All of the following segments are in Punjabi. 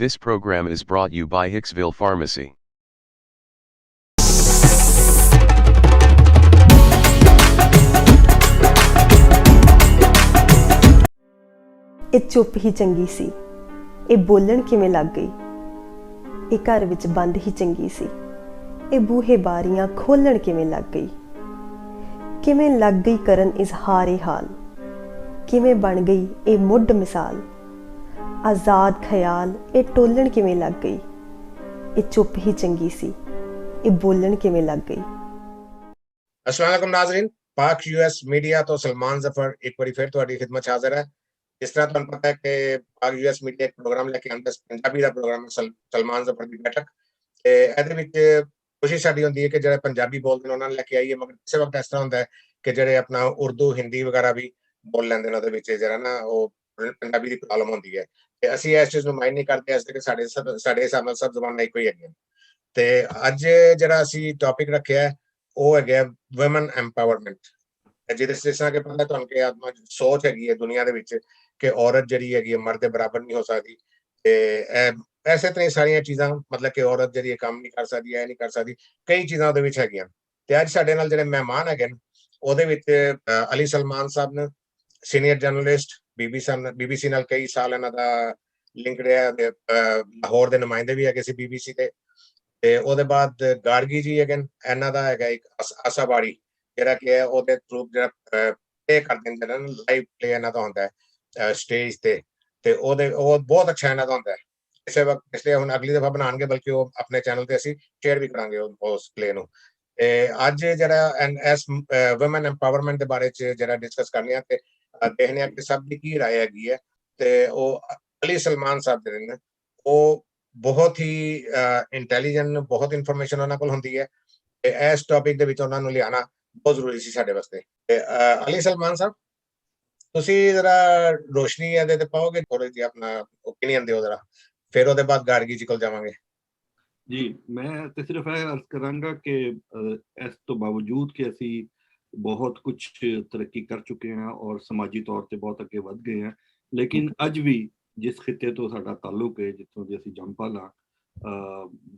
This program is brought you by Hicksville Pharmacy. ਇਹ ਚੁੱਪ ਹੀ ਚੰਗੀ ਸੀ, ਇਹ ਬੋਲਣ ਕਿਵੇਂ ਲੱਗ ਗਈ। ਇਹ ਘਰ ਵਿੱਚ ਬੰਦ ਹੀ ਚੰਗੀ ਸੀ, ਇਹ ਬੂਹੇ ਬਾਰੀਆਂ ਖੋਲਣ ਕਿਵੇਂ ਲੱਗ ਗਈ। ਕਿਵੇਂ ਲੱਗ ਗਈ ਕਰਨ ਇਜ਼ਹਾਰੇ ਹਾਲ, ਕਿਵੇਂ ਬਣ ਗਈ ਇਹ ਮੁੱਢ ਮਿਸਾਲ। ਆਜ਼ਾਦ ਖਿਆਲ ਇਹ ਟੋਲਣ ਕਿਵੇਂ ਲੱਗ ਗਈ। ਇਹ ਚੁੱਪ ਹੀ ਚੰਗੀ ਸੀ, ਇਹ ਬੋਲਣ ਕਿਵੇਂ ਲੱਗ ਗਈ। अस्सलाम वालेकुम नाज़रीन, पाक यूएस मीडिया तो सलमान जफर एक बार फिर ਤੁਹਾਡੀ ਖidmat 'ਚ ਹਾਜ਼ਰ ਹੈ। ਜਿਸ ਤਰ੍ਹਾਂ ਤੁਹਾਨੂੰ ਪਤਾ ਹੈ ਕਿ ਪਾਕ ਯੂਐਸ ਮੀਡੀਆ ਇੱਕ ਪ੍ਰੋਗਰਾਮ ਲੈ ਕੇ ਆਉਂਦਾ, ਪੰਜਾਬੀ ਦਾ ਪ੍ਰੋਗਰਾਮ ਸਲਮਾਨ ਜ਼ਫਰ ਦੀ ਬੈਠਕ, ਤੇ ਇਹਦੇ ਵਿੱਚ ਕੋਸ਼ਿਸ਼ ਸਾਡੀ ਹੁੰਦੀ ਹੈ ਕਿ ਜਿਹੜੇ ਪੰਜਾਬੀ ਬੋਲਦੇ ਨੇ ਉਹਨਾਂ ਨੂੰ ਲੈ ਕੇ ਆਈਏ, ਮਗਰ ਕਿਸੇ ਵਕਤ ਇਸ ਤਰ੍ਹਾਂ ਹੁੰਦਾ ਹੈ ਕਿ ਜਿਹੜੇ ਆਪਣਾ ਉਰਦੂ ਹਿੰਦੀ ਵਗੈਰਾ ਵੀ ਬੋਲ ਲੈਂਦੇ ਨੇ, ਉਹਦੇ ਵਿੱਚ ਜਿਹੜਾ ਨਾ ਉਹ ਪੰਜਾਬੀ ਦੀ ਪ੍ਰੋਬਲਮ ਹੁੰਦੀ ਹੈ। ਤੇ ਅਸੀਂ ਇਸ ਚੀਜ਼ ਨੂੰ ਮਾਈਂਡ ਨਹੀਂ ਕਰਦੇ, ਇਸ ਕਿ ਸਾਡੇ ਹਿਸਾਬ ਨਾਲ ਸਭ ਜ਼ਬਾਨਾਂ ਇੱਕੋ ਹੀ ਹੈਗੀਆਂ। ਤੇ ਅੱਜ ਜਿਹੜਾ ਅਸੀਂ ਟੌਪਿਕ ਰੱਖਿਆ ਉਹ ਹੈਗਾ ਵੂਮਨ ਐਮਪਾਵਰਮੈਂਟ। ਜਿਹਦੇ ਜਿਸ ਤਰ੍ਹਾਂ ਕਿ ਪਤਾ ਤੁਹਾਨੂੰ ਕਿ ਆਤਮਾ ਸੋਚ ਹੈਗੀ ਹੈ ਦੁਨੀਆ ਦੇ ਵਿੱਚ ਕਿ ਔਰਤ ਜਿਹੜੀ ਹੈਗੀ ਹੈ ਮਰਦ ਦੇ ਬਰਾਬਰ ਨਹੀਂ ਹੋ ਸਕਦੀ, ਤੇ ਐਸੇ ਤਰ੍ਹਾਂ ਸਾਰੀਆਂ ਚੀਜ਼ਾਂ, ਮਤਲਬ ਕਿ ਔਰਤ ਜਿਹੜੀ ਕੰਮ ਨਹੀਂ ਕਰ ਸਕਦੀ, ਇਹ ਨਹੀਂ ਕਰ ਸਕਦੀ, ਕਈ ਚੀਜ਼ਾਂ ਉਹਦੇ ਵਿੱਚ ਹੈਗੀਆਂ। ਤੇ ਅੱਜ ਸਾਡੇ ਨਾਲ ਜਿਹੜੇ ਮਹਿਮਾਨ ਹੈਗੇ ਨੇ ਉਹਦੇ ਵਿੱਚ ਅਲੀ ਸਲਮਾਨ ਸਾਹਿਬ ਨੇ, ਸੀਨੀਅਰ ਜਰਨਲਿਸਟ, BBC ਨਾਲ ਕਈ ਸਾਲ ਇਹਨਾਂ ਦਾ ਲਿੰਕ ਰਿਹਾ, ਲਾਹੌਰ ਦੇ ਨੁਮਾਇੰਦੇ ਵੀ ਹੈਗੇ ਸੀ BBC ਤੇ ਉਹਦੇ ਬਾਅਦ ਗਾਰਗੀ ਜੀ ਹੈਗੇ, ਇਹਨਾਂ ਦਾ ਹੈਗਾ ਇੱਕ ਆਸਾਬਾੜੀ ਜਿਹੜਾ ਕਿ ਹੈ ਉਹਦੇ ਥਰੂ ਜਿਹੜਾ ਪਲੇ ਕਰਦੇ ਨੇ, ਲਾਈਵ ਪਲੇ ਇਹਨਾਂ ਦਾ ਹੁੰਦਾ ਹੈ ਸਟੇਜ ਤੇ ਉਹ ਬਹੁਤ ਅੱਛਾ ਇਹਨਾਂ ਦਾ ਹੁੰਦਾ ਹੈ ਕਿਸੇ ਵਕਤ। ਇਸ ਲਈ ਹੁਣ ਅਗਲੀ ਦਫਾ ਬਣਾਉਣਗੇ, ਬਲਕਿ ਉਹ ਆਪਣੇ ਚੈਨਲ ਤੇ ਅਸੀਂ ਸ਼ੇਅਰ ਵੀ ਕਰਾਂਗੇ ਉਸ ਪਲੇ ਨੂੰ। ਤੇ ਅੱਜ ਜਿਹੜਾ ਇਸ ਵੂਮਨ ਐਮਪਾਵਰਮੈਂਟ ਦੇ ਬਾਰੇ ਚ ਜਿਹੜਾ ਡਿਸਕਸ ਕਰਨੀ ਆ ਤੇ ਦੇਖਣੇ ਆ ਕਿ ਸਭ ਦੀ ਕੀ ਰਾਏ ਹੈਗੀ ਹੈ। ਤੇ ਉਹ ਅਲੀ ਸਲਮਾਨ ਸਾਹਿਬ ਜਿਹੜੇ ਨੇ ਉਹ ਬਹੁਤ ਹੀ ਇੰਟੈਲੀਜੈਂਟ, ਬਹੁਤ ਇਨਫੋਰਮੇਸ਼ਨ ਉਹਨਾਂ ਕੋਲ ਹੁੰਦੀ ਹੈ, ਤੇ ਇਸ ਟੌਪਿਕ ਦੇ ਵਿੱਚ ਉਹਨਾਂ ਨੂੰ ਲਿਆਣਾ ਬਹੁਤ ਜ਼ਰੂਰੀ ਸੀ ਸਾਡੇ ਵਾਸਤੇ। ਤੇ ਅਲੀ ਸਲਮਾਨ ਸਾਹਿਬ, ਤੁਸੀਂ ਜਰਾ ਰੋਸ਼ਨੀ ਇਹਦੇ ਤੇ ਪਾਓਗੇ, ਥੋੜੀ ਜਿਹੀ ਆਪਣਾ ਓਪੀਨੀਅਨ ਦਿਓ ਜਰਾ, ਫਿਰ ਉਹਦੇ ਬਾਅਦ ਗਾਰਗੀ ਜੀ ਕੋਲ ਜਾਵਾਂਗੇ। जी, मैं तो सिर्फ यह अर्ज करांगा कि इस तो बावजूद कि असी बहुत कुछ तरक्की कर चुके हैं और समाजी तौर पर बहुत अगे वध गए हैं, लेकिन अज भी जिस खिते तो साडा ताल्लुक है, जितों दी असी जंपाल हाँ,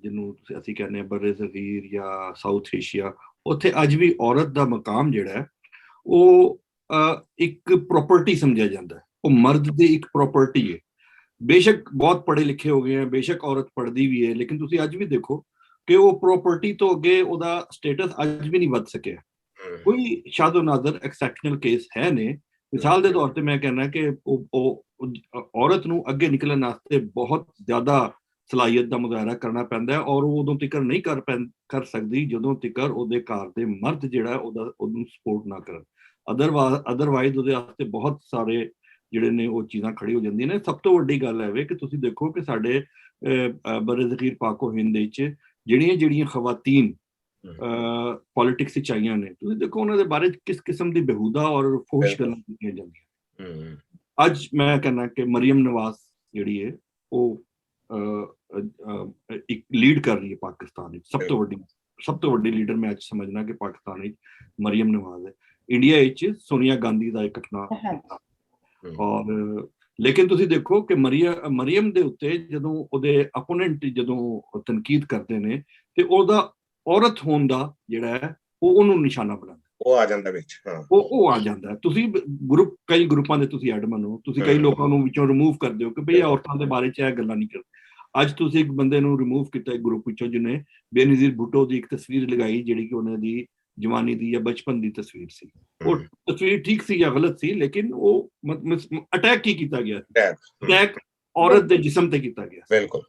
जिन्होंने असी कहने बरे ज़गीर या साउथ एशिया, उत्थे अज भी औरत का मकाम जिहड़ा है वो एक प्रॉपर्टी समझा जाता है, वो मर्द की एक प्रॉपर्टी है। बेशक बहुत पढ़े लिखे हो गए हैं, बेशक औरत पढ़ती भी है, लेकिन तुसी अज भी देखो कि वो प्रॉपर्टी तो अगे ओदा स्टेटस अज भी नहीं वध सकिया। कोई शादो नादर एक्सेप्शनल केस है ने, मिसाल के तौर पर मैं कहना कि औरत नूं अगे निकलण वास्ते बहुत ज्यादा सलाहियत का मुजाहरा करना पैंदा है, और वो उदों तिकर नहीं कर सकती जदों तिकर ओदे घर दे मर्द जिहड़ा ओदूं सपोर्ट ना करन। अदरवाइज ओदे वास्ते बहुत सारे ਜਿਹੜੇ ਨੇ ਉਹ ਚੀਜ਼ਾਂ ਖੜੀ ਹੋ ਜਾਂਦੀਆਂ ਨੇ। ਸਭ ਤੋਂ ਵੱਡੀ ਗੱਲ ਹੈ ਕਿ ਤੁਸੀਂ ਦੇਖੋ ਕਿ ਸਾਡੇ ਬਰੇ ਜ਼ਖੀਰ ਪਾਕੋ ਹਿੰਦ ਵਿੱਚ ਜਿਹੜੀਆਂ ਖਵਾਤੀਨ ਪੋਲਿਟਿਕਸ ਵਿੱਚ ਆਈਆਂ ਨੇ, ਤੁਸੀਂ ਦੇਖੋ ਉਹਨਾਂ ਦੇ ਬਾਰੇ ਕਿਸ ਕਿਸਮ ਦੀ ਬੇਹੂਦਾ ਔਰ ਫੋਹਿਸ਼ ਗੱਲਾਂ ਕੀਤੀਆਂ ਜਾਂਦੀਆਂ। ਅੱਜ ਮੈਂ ਕਹਿੰਦਾ ਕਿ ਮਰੀਮ ਨਵਾਜ਼ ਜਿਹੜੀ ਹੈ ਉਹ ਇੱਕ ਲੀਡ ਕਰ ਰਹੀ ਹੈ ਪਾਕਿਸਤਾਨ ਵਿੱਚ, ਸਭ ਤੋਂ ਵੱਡੀ ਲੀਡਰ ਮੈਂ ਅੱਜ ਸਮਝਣਾ ਕਿ ਪਾਕਿਸਤਾਨ ਵਿੱਚ ਮਰੀਮ ਨਵਾਜ਼ ਹੈ। ਇੰਡੀਆ ਵਿੱਚ ਸੋਨੀਆ ਗਾਂਧੀ ਦਾ ਇੱਕ ਘਟਨਾ ਔਰ ਲੇਕਿਨ ਤੁਸੀਂ ਦੇਖੋ ਕਿ ਮਰੀਮ ਦੇ ਉੱਤੇ ਜਦੋਂ ਉਹਦੇ ਆਪੋਨੈਂਟ ਜਦੋਂ ਤਨਕੀਦ ਕਰਦੇ ਨੇ ਤੇ ਉਹਦਾ ਔਰਤ ਹੋਣ ਦਾ ਜਿਹੜਾ ਹੈ ਉਹ ਉਹਨੂੰ ਨਿਸ਼ਾਨਾ ਬਣਾਉਂਦਾ, ਉਹ ਆ ਜਾਂਦਾ ਵਿੱਚ। ਉਹ ਆ ਜਾਂਦਾ। ਤੁਸੀਂ ਕਈ ਗਰੁੱਪਾਂ ਦੇ ਤੁਸੀਂ ਐਡਮਨ ਹੋ, ਤੁਸੀਂ ਕਈ ਲੋਕਾਂ ਨੂੰ ਵਿੱਚੋਂ ਰਿਮੂਵ ਕਰਦੇ ਹੋ ਕਿ ਭਈ ਔਰਤਾਂ ਦੇ ਬਾਰੇ ਚ ਇਹ ਗੱਲਾਂ ਨਹੀਂ ਕਰਦੇ। ਅੱਜ ਤੁਸੀਂ ਇੱਕ ਬੰਦੇ ਨੂੰ ਰਿਮੂਵ ਕੀਤਾ ਇੱਕ ਗਰੁੱਪ ਵਿੱਚੋਂ ਜਿਹਨੇ ਬੇਨਜ਼ੀਰ ਭੁੱਟੋ ਦੀ ਇੱਕ ਤਸਵੀਰ ਲਗਾਈ ਜਿਹੜੀ ਕਿ ਉਹਨਾਂ ਦੀ ਜਵਾਨੀ ਦੀ ਜਾਂ ਬਚਪਨ ਦੀ ਤਸਵੀਰ ਸੀ। ਉਹ ਤਸਵੀਰ ਠੀਕ ਸੀ ਜਾਂ ਗਲਤ ਸੀ, ਲੇਕਿਨ ਉਹ ਅਟੈਕ ਕੀ ਕੀਤਾ ਗਿਆ, ਅਟੈਕ ਔਰਤ ਦੇ ਜਿਸਮ ਤੇ ਕੀਤਾ ਗਿਆ, ਬਿਲਕੁਲ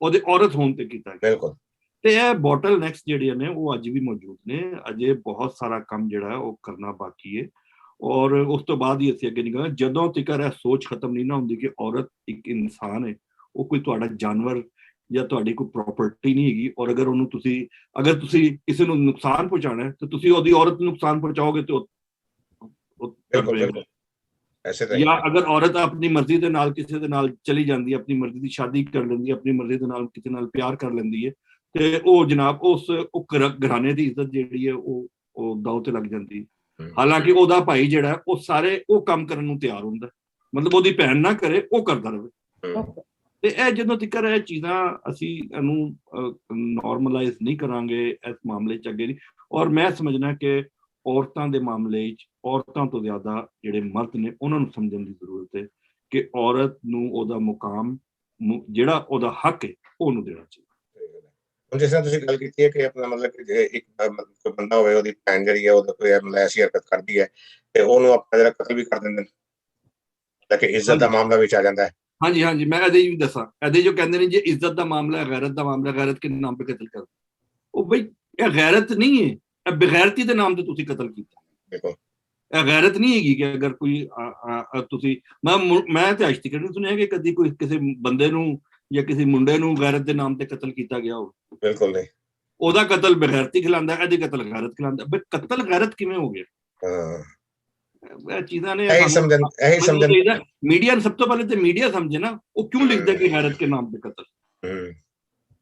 ਉਹਦੇ ਔਰਤ ਹੋਣ ਤੇ ਕੀਤਾ ਗਿਆ, ਬਿਲਕੁਲ। ਤੇ ਇਹ ਬੋਟਲ ਨੈਕਸ ਜਿਹੜੀਆਂ ਨੇ ਉਹ ਅੱਜ ਵੀ ਮੌਜੂਦ ਨੇ। ਅਜੇ ਬਹੁਤ ਸਾਰਾ ਕੰਮ ਜਿਹੜਾ ਉਹ ਕਰਨਾ ਬਾਕੀ ਹੈ, ਔਰ ਉਸ ਤੋਂ ਬਾਅਦ ਹੀ ਅਸੀਂ ਅੱਗੇ ਨਿਕਲਾਂਗੇ। ਜਦੋਂ ਤੱਕ ਇਹ ਸੋਚ ਖਤਮ ਨਹੀਂ ਨਾ ਹੁੰਦੀ ਕਿ ਔਰਤ ਇੱਕ ਇਨਸਾਨ ਹੈ, ਉਹ ਕੋਈ ਤੁਹਾਡਾ ਜਾਨਵਰ ਜਾਂ ਤੁਹਾਡੀ ਕੋਈ ਪ੍ਰੋਪਰਟੀ ਨਹੀਂ ਹੈਗੀ, ਔਰ ਅਗਰ ਤੁਸੀਂ ਕਿਸੇ ਨੂੰ ਨੁਕਸਾਨ ਪਹੁੰਚਾਉਣਾ ਹੈ ਤਾਂ ਤੁਸੀਂ ਉਹਦੀ ਔਰਤ ਨੂੰ ਨੁਕਸਾਨ ਪਹੁੰਚਾਓਗੇ ਤੇ ਜਾਂ ਅਗਰ ਔਰਤ ਆਪਣੀ ਮਰਜ਼ੀ ਦੇ ਨਾਲ ਕਿਸੇ ਦੇ ਨਾਲ ਚਲੀ ਜਾਂਦੀ ਹੈ, ਆਪਣੀ ਮਰਜ਼ੀ ਦੀ ਸ਼ਾਦੀ ਕਰ ਲੈਂਦੀ ਹੈ, ਆਪਣੀ ਮਰਜ਼ੀ ਦੇ ਨਾਲ ਕਿਸੇ ਨਾਲ ਪਿਆਰ ਕਰ ਲੈਂਦੀ ਹੈ, ਤੇ ਉਹ ਜਨਾਬ ਉਹ ਘਰਾਣੇ ਦੀ ਇੱਜ਼ਤ ਜਿਹੜੀ ਹੈ ਉਹ ਦਾਅ ਤੇ ਲੱਗ ਜਾਂਦੀ। ਹਾਲਾਂਕਿ ਉਹਦਾ ਭਾਈ ਜਿਹੜਾ ਉਹ ਸਾਰੇ ਉਹ ਕੰਮ ਕਰਨ ਨੂੰ ਤਿਆਰ ਹੁੰਦਾ, ਮਤਲਬ ਉਹਦੀ ਭੈਣ ਨਾ ਕਰੇ ਉਹ ਕਰਦਾ ਰਹੇ। ਤੇ ਇਹ ਜਦੋਂ ਤੱਕ ਇਹ ਚੀਜ਼ਾਂ ਅਸੀਂ ਇਹਨੂੰ ਨੋਰਮਲਾਈਜ਼ ਨਹੀਂ ਕਰਾਂਗੇ ਇਸ ਮਾਮਲੇ 'ਚ ਅੱਗੇ ਨਹੀਂ। ਔਰ ਮੈਂ ਸਮਝਣਾ ਕਿ ਔਰਤਾਂ ਦੇ ਮਾਮਲੇ 'ਚ ਔਰਤਾਂ ਤੋਂ ਜ਼ਿਆਦਾ ਜਿਹੜੇ ਮਰਦ ਨੇ ਉਹਨਾਂ ਨੂੰ ਸਮਝਣ ਦੀ ਜ਼ਰੂਰਤ ਹੈ ਕਿ ਔਰਤ ਨੂੰ ਉਹਦਾ ਮੁਕਾਮ ਜਿਹੜਾ ਉਹਦਾ ਹੱਕ ਹੈ ਉਹਨੂੰ ਦੇਣਾ ਚਾਹੀਦਾ। ਹੁਣ ਜਿਸ ਤਰ੍ਹਾਂ ਤੁਸੀਂ ਗੱਲ ਕੀਤੀ ਹੈ ਕਿ ਆਪਣਾ ਮਤਲਬ ਕਿ ਇੱਕ ਕੋਈ ਬੰਦਾ ਹੋਵੇ, ਉਹਦੀ ਭੈਣ ਜਿਹੜੀ ਹੈ ਉਹਦਾ ਕੋਈ ਮਤਲਬ ਐਸੀ ਹਰਕਤ ਕਰਦੀ ਹੈ ਤੇ ਉਹਨੂੰ ਆਪਣਾ ਜਿਹੜਾ ਕਤਲ ਵੀ ਕਰ ਦਿੰਦੇ ਨੇ, ਕਿ ਇੱਜ਼ਤ ਦਾ ਮਾਮਲਾ ਵਿੱਚ ਆ ਜਾਂਦਾ ਹੈ। ਹਾਂਜੀ ਹਾਂਜੀ, ਮੈਂ ਇਹਦੇ ਵੀ ਦੱਸਾਂ, ਇਹਦੇ ਜੋ ਕਹਿੰਦੇ ਨੇ ਜੇ ਇੱਜ਼ਤ ਦਾ ਮਾਮਲਾ ਹੈ, ਗੈਰਤ ਦਾ ਮਾਮਲਾ, ਗੈਰਤ ਕੇ ਨਾਮ पे ਕਤਲ ਕਰ, ਉਹ ਬਈ ਇਹ ਗੈਰਤ ਨਹੀਂ ਹੈ, ਇਹ ਬੇਗੈਰਤੀ ਦੇ ਨਾਮ ਤੇ ਤੁਸੀਂ ਕਤਲ ਕੀਤਾ। ਦੇਖੋ ਇਹ ਗੈਰਤ ਨਹੀਂ ਹੈਗੀ ਕਿ ਅਗਰ ਕੋਈ ਤੁਸੀਂ ਮੈਂ ਤੇ ਅੱਜ ਤੱਕ ਨਹੀਂ ਸੁਣਿਆ ਕਿ ਕਦੀ ਕੋਈ ਕਿਸੇ ਬੰਦੇ ਨੂੰ ਜਾਂ ਕਿਸੇ ਮੁੰਡੇ ਨੂੰ ਗੈਰਤ ਦੇ ਨਾਮ ਤੇ ਕਤਲ ਕੀਤਾ ਗਿਆ ਹੋਵੇ। ਬਿਲਕੁਲ ਨਹੀਂ, ਉਹਦਾ ਕਤਲ ਬੇਗੈਰਤੀ ਖਿਲਾਉਂਦਾ, ਇਹਦੀ ਕਤਲ ਗੈਰਤ ਖਿਲਾਉਂਦਾ। ਬਈ ਕਤਲ ਗੈਰਤ ਕਿਵੇਂ ਹੋ ਗਿਆ? ਇਹ ਚੀਜ਼ਾਂ ਨੇ ਇਹੀ ਸਮਝਣ मीडिया ने। सब तो पहले तो मीडिया समझे ना, वो क्यों लिखता है कि गैरत के नाम पे कत्ल।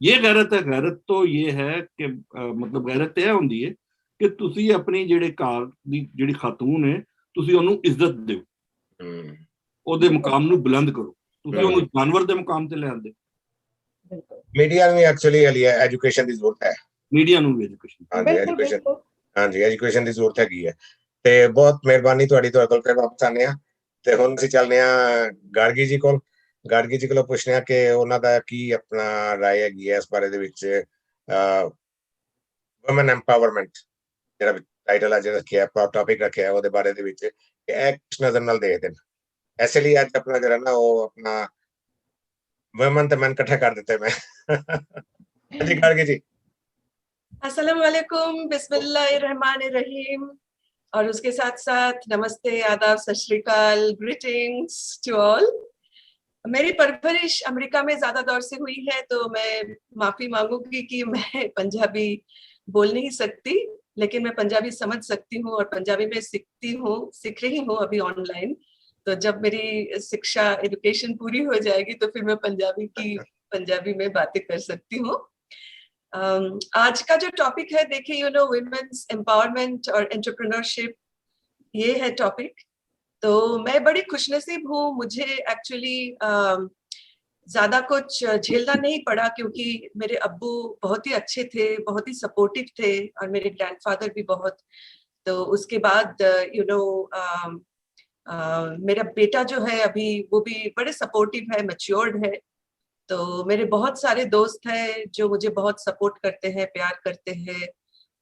ये गैरत है। गैरत तो ये है कि मतलब गैरत यह होंदी है कि तुसी अपनी जेड़े घर दी जेड़ी खातून है तुसी ओनू इज्जत दिओ, ओदे मुकाम नू बुलंद करो, तुसी ओनू जानवर दे मुकाम ते ले आंदे। मीडिया ने एक्चुअली एजुकेशन दी जरूरत है, मीडिया नू भी एजुकेशन। हां जी एजुकेशन, हां जी एजुकेशन दी जरूरत हैगी है। ਤੇ ਬਹੁਤ ਮਿਹਰਬਾਨੀ ਤੁਹਾਡੇ ਕੋਲ ਫਿਰ ਵਾਪਸ ਆਨੇ ਆ। ਤੇ ਹੁਣ ਅਸੀਂ ਚੱਲਦੇ ਆ ਗਾਰਗੀ ਜੀ ਕੋਲ। ਗਾਰਗੀ ਜੀ ਕੋਲੋਂ ਪੁੱਛਦੇ ਆ ਕਿ ਉਹਨਾਂ ਦਾ ਕੀ ਆਪਣਾ ਰਾਏ ਹੈਗੀ ਹੈ ਇਸ ਬਾਰੇ ਦੇ ਵਿੱਚ ਵੂਮਨ ਐਮਪਾਵਰਮੈਂਟ ਜਿਹੜਾ ਟਾਈਟਲ ਆ ਜਿਹੜਾ ਰੱਖਿਆ, ਟੌਪਿਕ ਰੱਖਿਆ, ਉਹਦੇ ਬਾਰੇ ਦੇ ਵਿੱਚ ਇਹ ਕਿਸ ਨਜ਼ਰ ਨਾਲ ਦੇਖਦੇ ਨੇ। ਇਸੇ ਲਈ ਅੱਜ ਆਪਣਾ ਜਿਹੜਾ ਨਾ ਉਹ ਆਪਣਾ ਵੂਮਨ ਤੇ ਮੈਨ ਇਕੱਠਾ ਕਰ ਦਿੱਤੇ मैं। जी गार्गी जी, अस्सलाम वालेकुम, बिस्मिल्लाहिर्रहमानिर्रहीम, और उसके साथ साथ नमस्ते, आदाब, सत श्री अकाल, ग्रीटिंग्स टू ऑल। मेरी परवरिश अमेरिका में ज्यादा दौर से हुई है तो मैं माफी मांगूंगी कि मैं पंजाबी बोल नहीं सकती, लेकिन मैं पंजाबी समझ सकती हूँ और पंजाबी में सीख रही हूँ अभी ऑनलाइन। तो जब मेरी शिक्षा एजुकेशन पूरी हो जाएगी तो फिर मैं पंजाबी में बातें कर सकती हूँ। आज का जो टॉपिक है, देखिए वुमेन्स एम्पावरमेंट और एंटरप्रेन्योरशिप, ये है टॉपिक। तो मैं बड़ी खुशनसीब हूँ, मुझे एक्चुअली ज्यादा कुछ झेलना नहीं पड़ा क्योंकि मेरे अब्बू बहुत ही अच्छे थे, बहुत ही सपोर्टिव थे, और मेरे ग्रैंडफादर भी बहुत। तो उसके बाद मेरा बेटा जो है अभी वो भी बड़े सपोर्टिव है, मैच्योर्ड है। तो मेरे बहुत सारे दोस्त हैं जो मुझे बहुत सपोर्ट करते हैं, प्यार करते हैं,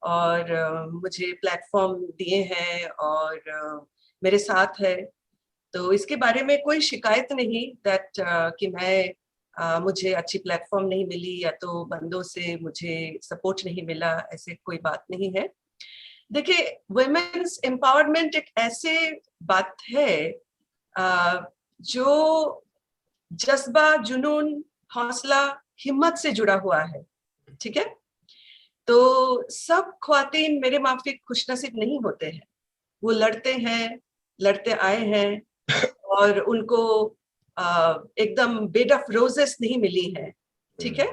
और मुझे प्लेटफॉर्म दिए हैं और मेरे साथ है। तो इसके बारे में कोई शिकायत नहीं दैट कि मुझे अच्छी प्लेटफॉर्म नहीं मिली या तो बंदों से मुझे सपोर्ट नहीं मिला, ऐसे कोई बात नहीं है। देखिए, वुमेन्स एम्पावरमेंट एक ऐसे बात है जो जज्बा, जुनून, हौसला, हिम्मत से जुड़ा हुआ है, ठीक है। तो सब ख्वातीन मेरे माफिक खुशनसीब नहीं होते हैं, वो लड़ते हैं, लड़ते आए हैं, और उनको एकदम बेड ऑफ रोजेस नहीं मिली है, ठीक है।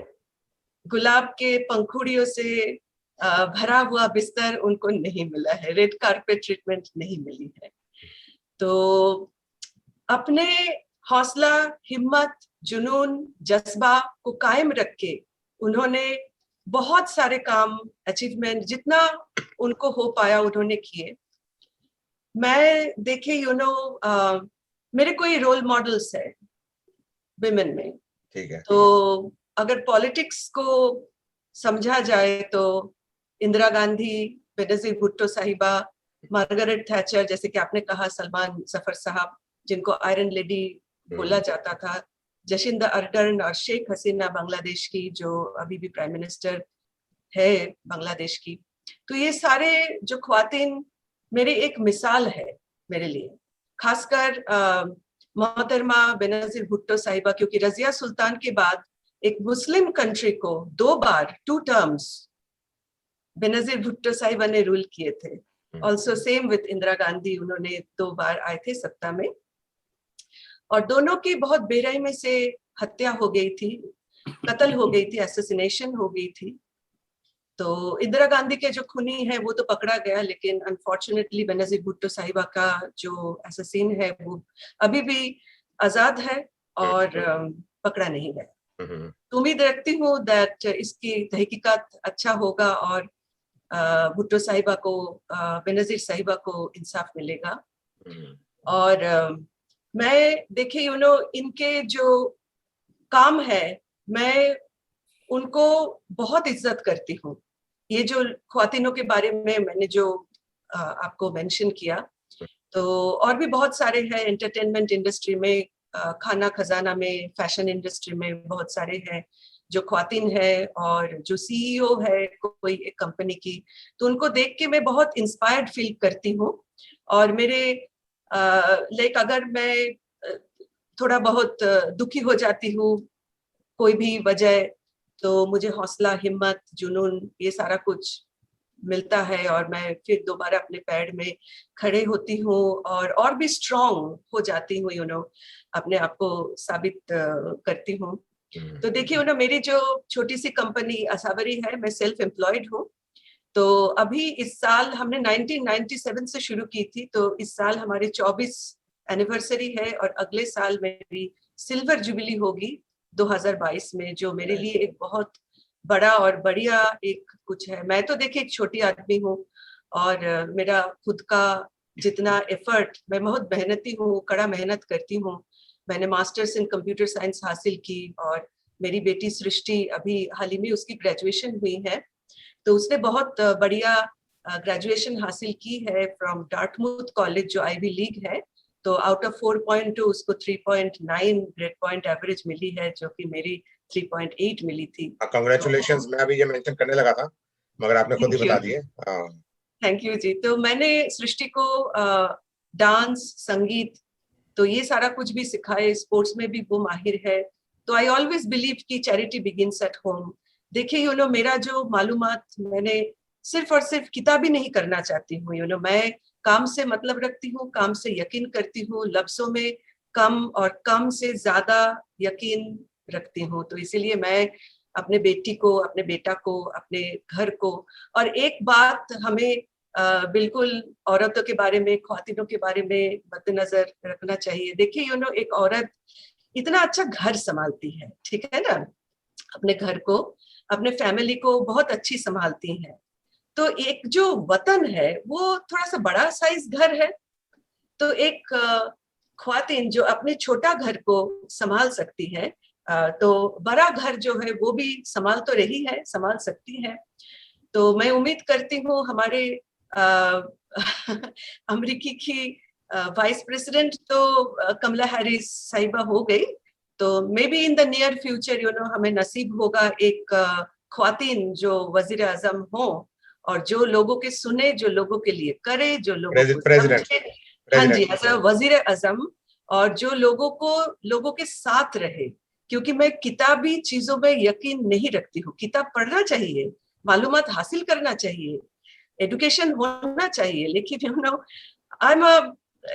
गुलाब के पंखुड़ियों से भरा हुआ बिस्तर उनको नहीं मिला है, रेड कारपेट ट्रीटमेंट नहीं मिली है। तो अपने हौसला, हिम्मत, जुनून, जज्बा को कायम रख के उन्होंने बहुत सारे काम, अचीवमेंट जितना उनको हो पाया उन्होंने किए। मैं देखिए मेरे कोई रोल मॉडल्स है विमेन में, ठीक है। तो अगर पॉलिटिक्स को समझा जाए तो इंदिरा गांधी, बेनजीर भुट्टो साहिबा, मार्गरेट थैचर, जैसे कि आपने कहा सलमान जफर साहब जिनको आयरन लेडी बोला जाता था, जशिंदा अर्डर्न और शेख हसीना बांग्लादेश की जो अभी भी प्राइम मिनिस्टर है बांग्लादेश की। तो ये सारे जो ख्वातीन मेरी एक मिसाल है मेरे लिए, खासकर मोहतरमा बेनजीर भुट्टो साहिबा, क्योंकि रजिया सुल्तान के बाद एक मुस्लिम कंट्री को 2 बार 2 टर्म्स बेनजीर भुट्टो साहिबा ने रूल किए थे। Also same with Indira Gandhi, उन्होंने 2 बार आए थे सत्ता में, और दोनों की बहुत बेरहमी से हत्या हो गई थी, कत्ल हो गई थी, असैसिनेशन हो गई थी। तो इंदिरा गांधी के जो खूनी है वो तो पकड़ा गया, लेकिन अनफॉर्चुनेटली बेनजीर भुट्टो साहिबा का जो असैसिन है वो अभी भी आजाद है, और पकड़ा नहीं गया। तो उम्मीद रखती हूँ दैट इसकी तहकीकात अच्छा होगा और भुट्टो साहिबा को, बेनजीर साहिबा को इंसाफ मिलेगा। और मैं देखिए इनके जो काम है, मैं उनको बहुत इज्जत करती हूँ। ये जो ख्वातीनों के बारे में मैंने जो आपको मेंशन किया, तो और भी बहुत सारे हैं एंटरटेनमेंट इंडस्ट्री में, खाना खजाना में, फैशन इंडस्ट्री में बहुत सारे हैं जो ख्वातीन है और जो सीईओ है कोई एक कंपनी की, तो उनको देख के मैं बहुत इंस्पायर्ड फील करती हूँ। और मेरे लाइक अगर मैं थोड़ा बहुत दुखी हो जाती हूँ कोई भी वजह, तो मुझे हौसला, हिम्मत, जुनून ये सारा कुछ मिलता है और मैं फिर दोबारा अपने पैर में खड़े होती हूँ और भी स्ट्रांग हो जाती हूँ, अपने आप को साबित करती हूँ। तो देखिए मेरी जो छोटी सी कंपनी असावरी है, मैं सेल्फ एम्प्लॉयड हूँ। तो अभी इस साल हमने 1997 से शुरू की थी, तो इस साल हमारी 24 एनिवर्सरी है और अगले साल मेरी सिल्वर जुबिली होगी 2022 में, जो मेरे लिए एक बहुत बड़ा और बढ़िया एक कुछ है। मैं तो देखिए एक छोटी आदमी हूँ और मेरा खुद का जितना एफर्ट, मैं बहुत मेहनती हूँ, कड़ा मेहनत करती हूँ। मैंने मास्टर्स इन कंप्यूटर साइंस हासिल की और मेरी बेटी सृष्टि अभी हाल ही में उसकी ग्रेजुएशन हुई है, तो उसने बहुत बढ़िया ग्रेजुएशन हासिल की है फ्रॉम डार्टमूथ कॉलेज जो आईवी लीग है। तो आउट ऑफ 4.2 उसको 3.9 ग्रेड पॉइंट एवरेज मिली है, जो कि मेरी 3.8 मिली थी। कांग्रेचुलेशंस। मैं अभी ये मेंशन करने लगा था मगर आपने खुद ही बता दिए। थैंक यू जी। तो मैंने सृष्टि को डांस, संगीत, तो ये सारा कुछ भी सिखाए, स्पोर्ट्स में भी वो माहिर है। तो आई ऑलवेज बिलीव कि चैरिटी बिगिंस एट होम। देखिए मेरा जो मालूमात, मैंने सिर्फ और सिर्फ किताबी नहीं करना चाहती हूँ। मैं काम से मतलब रखती हूँ, काम से यकीन करती हूँ, लफ्जों में कम और कम से ज्यादा यकीन रखती हूँ। तो इसीलिए मैं अपने बेटी को, अपने बेटा को, अपने घर को, और एक बात हमें बिल्कुल औरतों के बारे में, ख्वातीनों के बारे में मद्देनजर रखना चाहिए। देखिए एक औरत इतना अच्छा घर संभालती है, ठीक है ना, अपने घर को, अपने फैमिली को बहुत अच्छी संभालती है। तो एक जो वतन है वो थोड़ा सा बड़ा साइज घर है, तो एक ख्वातीन जो अपने छोटा घर को संभाल सकती है, तो बड़ा घर जो है वो भी संभाल तो रही है, संभाल सकती है। तो मैं उम्मीद करती हूँ हमारे अमेरिकी की वाइस प्रेसिडेंट तो कमला हैरिस साहिबा हो गई, तो may be in the near future हमें नसीब होगा एक ख्वातीन जो वजीर आजम हो और जो लोगों के सुने, जो लोगों के लिए करे, जो लोगों को समझे। हाँ जी, एज अ वजीर आजम, और जो लोगों के साथ रहे। क्योंकि मैं किताबी चीजों में यकीन नहीं रखती हूँ। किताब पढ़ना चाहिए, मालूमात हासिल करना चाहिए, एजुकेशन होना चाहिए, लेकिन आई एम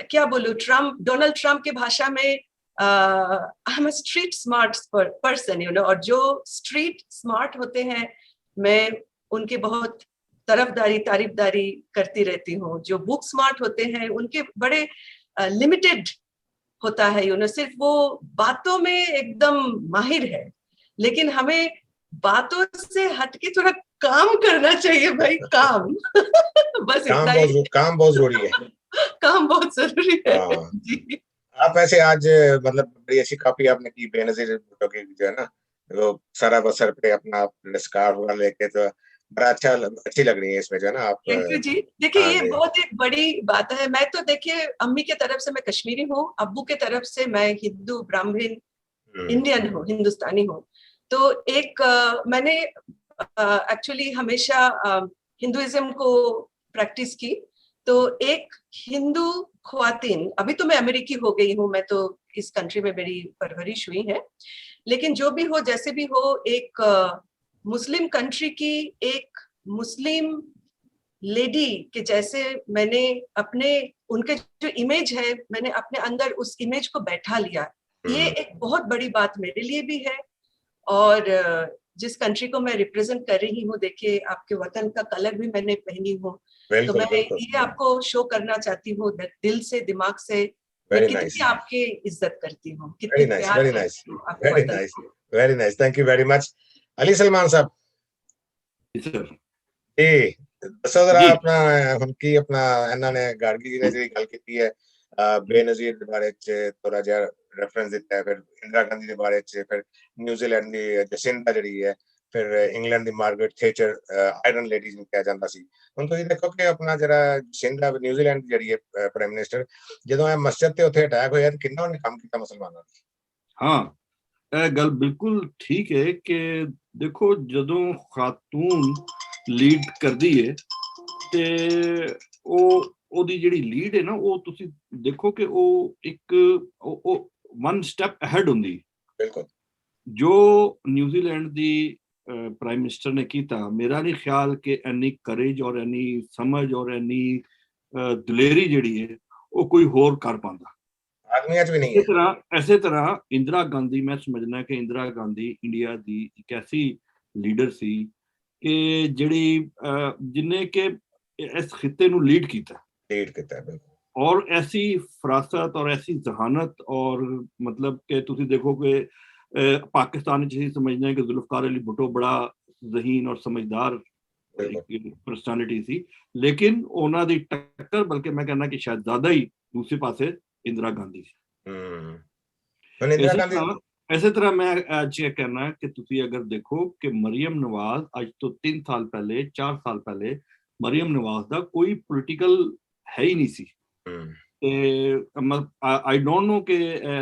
क्या बोलूं, डोनाल्ड ट्रम्प के भाषा में I am a street smart person, और जो स्ट्रीट स्मार्ट होते हैं मैं उनके बहुत तारीफदारी करती रहती हूँ। जो बुक स्मार्ट होते हैं उनके बड़े लिमिटेड होता है, सिर्फ वो बातों में एकदम माहिर है, लेकिन हमें बातों से हटके थोड़ा काम करना चाहिए भाई, काम बस इतना ही। काम बहुत जरूरी है। काम बहुत जरूरी है जी। आप वैसे आज मतलब बड़ी अच्छी कॉपी आपने की बेनजीर भुट्टो की, जो है ना, वो सारा बसर पे अपना स्कार्फ वगैरह लेके, तो बड़ा अच्छी लग रही है इसमें, जो है ना आप। थैंक यू जी। देखिए ये बहुत एक बड़ी बात है। मैं तो देखिए अम्मी के तरफ से मैं कश्मीरी हूँ, अब्बू के तरफ से मैं हिंदू ब्राह्मण इंडियन हूँ, हिंदुस्तानी हूँ। तो एक मैंने एक्चुअली हमेशा हिंदुइज्म को प्रैक्टिस की। तो एक हिंदू ख्वातीन, अभी तो मैं अमेरिकी हो गई हूँ, मैं तो इस कंट्री में मेरी परवरिश हुई है, लेकिन जो भी हो, जैसे भी हो, एक मुस्लिम कंट्री की एक मुस्लिम लेडी के जैसे मैंने अपने, उनके जो इमेज है, मैंने अपने अंदर उस इमेज को बैठा लिया। ये एक बहुत बड़ी बात मेरे लिए भी है। और जिस कंट्री को मैं रिप्रेजेंट कर रही हूँ, देखिए आपके वतन का कलर भी मैंने पहनी हूँ, तो मैं ये आपको शो करना चाहती हूँ दिल से, दिमाग से, मैं वेरी कितनी नाइस, आपकी इज्जत करती हूँ, वेरी कितनी नाइस, प्यार वेरी करती नाइस, हूँ आपको वेरी पता नाइस, है। Very nice, thank you very much. Ali Salman साहब सर ਜੀ ਦੱਸੋ ਜ਼ਰਾ ਜੀ ਆਪਣਾ ਹੁਣ ਕੀ ਆਪਣਾ ਇਹਨਾਂ ਨੇ ਗਾਰਗੀ ਜੀ ਨੇ ਜਿਹੜੀ ਗੱਲ ਕੀਤੀ ਹੈ ਬੇਨਜ਼ੀਰ ਦੇ ਬਾਰੇ ਚ ਥੋੜਾ ਜਿਹਾ ਰੈਫਰੈਂਸ ਦਿੱਤਾ ਹੈ, ਫਿਰ ਇੰਦਰਾ ਗਾਂਧੀ ਦੇ ਬਾਰੇ ਚ, ਫਿਰ ਨਿਊਜ਼ੀਲੈਂਡ ਦੀ ਜਸਿੰਦਾ ਜਿਹੜੀ ਹੈ, ਫਿਰ ਇੰਗਲੈਂਡ ਦੀ ਮਾਰਗਰਟ ਥੈਚਰ ਆਇਰਨ ਲੇਡੀ ਨੂੰ ਕਿਹਾ ਜਾਂਦਾ ਸੀ। ਹੁਣ ਤੁਸੀਂ ਦੇਖੋ ਕਿ ਆਪਣਾ ਜਿਹੜਾ ਜਸਿੰਦਾ ਨਿਊਜ਼ੀਲੈਂਡ ਦੀ ਜਿਹੜੀ ਹੈ ਪ੍ਰਾਈਮ ਮਿਨਿਸਟਰ, ਜਦੋਂ ਇਹ ਮਸਜਿਦ ਤੇ ਉੱਥੇ ਅਟੈਕ ਹੋਇਆ ਤਾਂ ਕਿੰਨਾ ਉਹਨੇ ਕੰਮ ਕੀਤਾ ਮੁਸਲਮਾਨਾਂ ਦਾ। ਹਾਂ ਇਹ ਗੱਲ ਬਿਲਕੁਲ ਠੀਕ ਹੈ ਕਿ ਦੇਖੋ ਜਦੋਂ ਖਾਤੂਨ ਲੀਡ ਕਰਦੀ ਹੈ ਤੇ ਉਹਦੀ ਜਿਹੜੀ ਲੀਡ ਹੈ ਨਾ, ਉਹ ਤੁਸੀਂ ਦੇਖੋ ਕਿ ਉਹ ਇੱਕ ਉਹ ਵਨ ਸਟੈਪ ਅਹੈਡ ਹੁੰਦੀ। ਬਿਲਕੁਲ ਜੋ ਨਿਊਜ਼ੀਲੈਂਡ ਦੀ ਪ੍ਰਾਈਮ ਮਿਨਿਸਟਰ ਨੇ ਕੀਤਾ, ਮੇਰਾ ਨਹੀਂ ਖਿਆਲ ਕਿ ਇੰਨੀ ਕਰੇਜ ਔਰ ਇੰਨੀ ਸਮਝ ਔਰ ਇੰਨੀ ਦਲੇਰੀ ਜਿਹੜੀ ਹੈ ਉਹ ਕੋਈ ਹੋਰ ਕਰ ਪਾਉਂਦਾ। ਆਦਮੀਆਂ ਚ ਵੀ ਨਹੀਂ ਹੈ। ਇਸੇ ਤਰ੍ਹਾਂ ਇੰਦਰਾ ਗਾਂਧੀ, ਮੈਂ ਸਮਝਣਾ ਕਿ ਇੰਦਰਾ ਗਾਂਧੀ ਇੰਡੀਆ ਦੀ ਇੱਕ ਐਸੀ ਲੀਡਰ ਸੀ ਕਿ ਜਿਹੜੀ ਜਿਨੇ ਕਿ ਇਸ ਖਿੱਤੇ ਨੂੰ ਲੀਡ ਕੀਤਾ ਔਰ ਐਸੀ ਫਰਾਸਤ ਔਰ ਐਸੀ ਜ਼ਹਾਨਤ ਔਰ ਮਤਲਬ ਕਿ ਤੁਸੀਂ ਦੇਖੋ ਕਿ ਪਾਕਿਸਤਾਨ ਵਿੱਚ ਅਸੀਂ ਸਮਝਦੇ ਹਾਂ ਕਿ ਜ਼ੁਲਫਕਾਰ ਅਲੀ ਭੁੱਟੋ ਬੜਾ ਜ਼ਹੀਨ ਔਰ ਸਮਝਦਾਰ ਪਰਸਨੈਲਿਟੀ ਸੀ, ਲੇਕਿਨ ਉਹਨਾਂ ਦੀ ਟੱਕਰ ਬਲਕਿ ਮੈਂ ਕਹਿੰਦਾ ਕਿ ਸ਼ਾਇਦ ਜ਼ਿਆਦਾ ਹੀ ਦੂਸਰੇ ਪਾਸੇ ਇੰਦਰਾ ਗਾਂਧੀ ਸੀ। ਇਸੇ ਤਰ੍ਹਾਂ ਮੈਂ ਅੱਜ ਇਹ ਕਹਿਣਾ ਕਿ ਤੁਸੀਂ ਅਗਰ ਦੇਖੋ ਕਿ ਮਰੀਮ ਨਵਾਜ਼ ਅੱਜ ਤੋਂ 3 ਸਾਲ ਪਹਿਲੇ 4 ਸਾਲ ਪਹਿਲੇ ਮਰੀਮ ਨਵਾਜ਼ ਦਾ ਕੋਈ ਪੋਲੀਟੀਕਲ ਹੈ ਹੀ ਨਹੀਂ ਸੀ। ਤੇ ਆਈ ਡੋਂਟ ਨੋ ਕਿ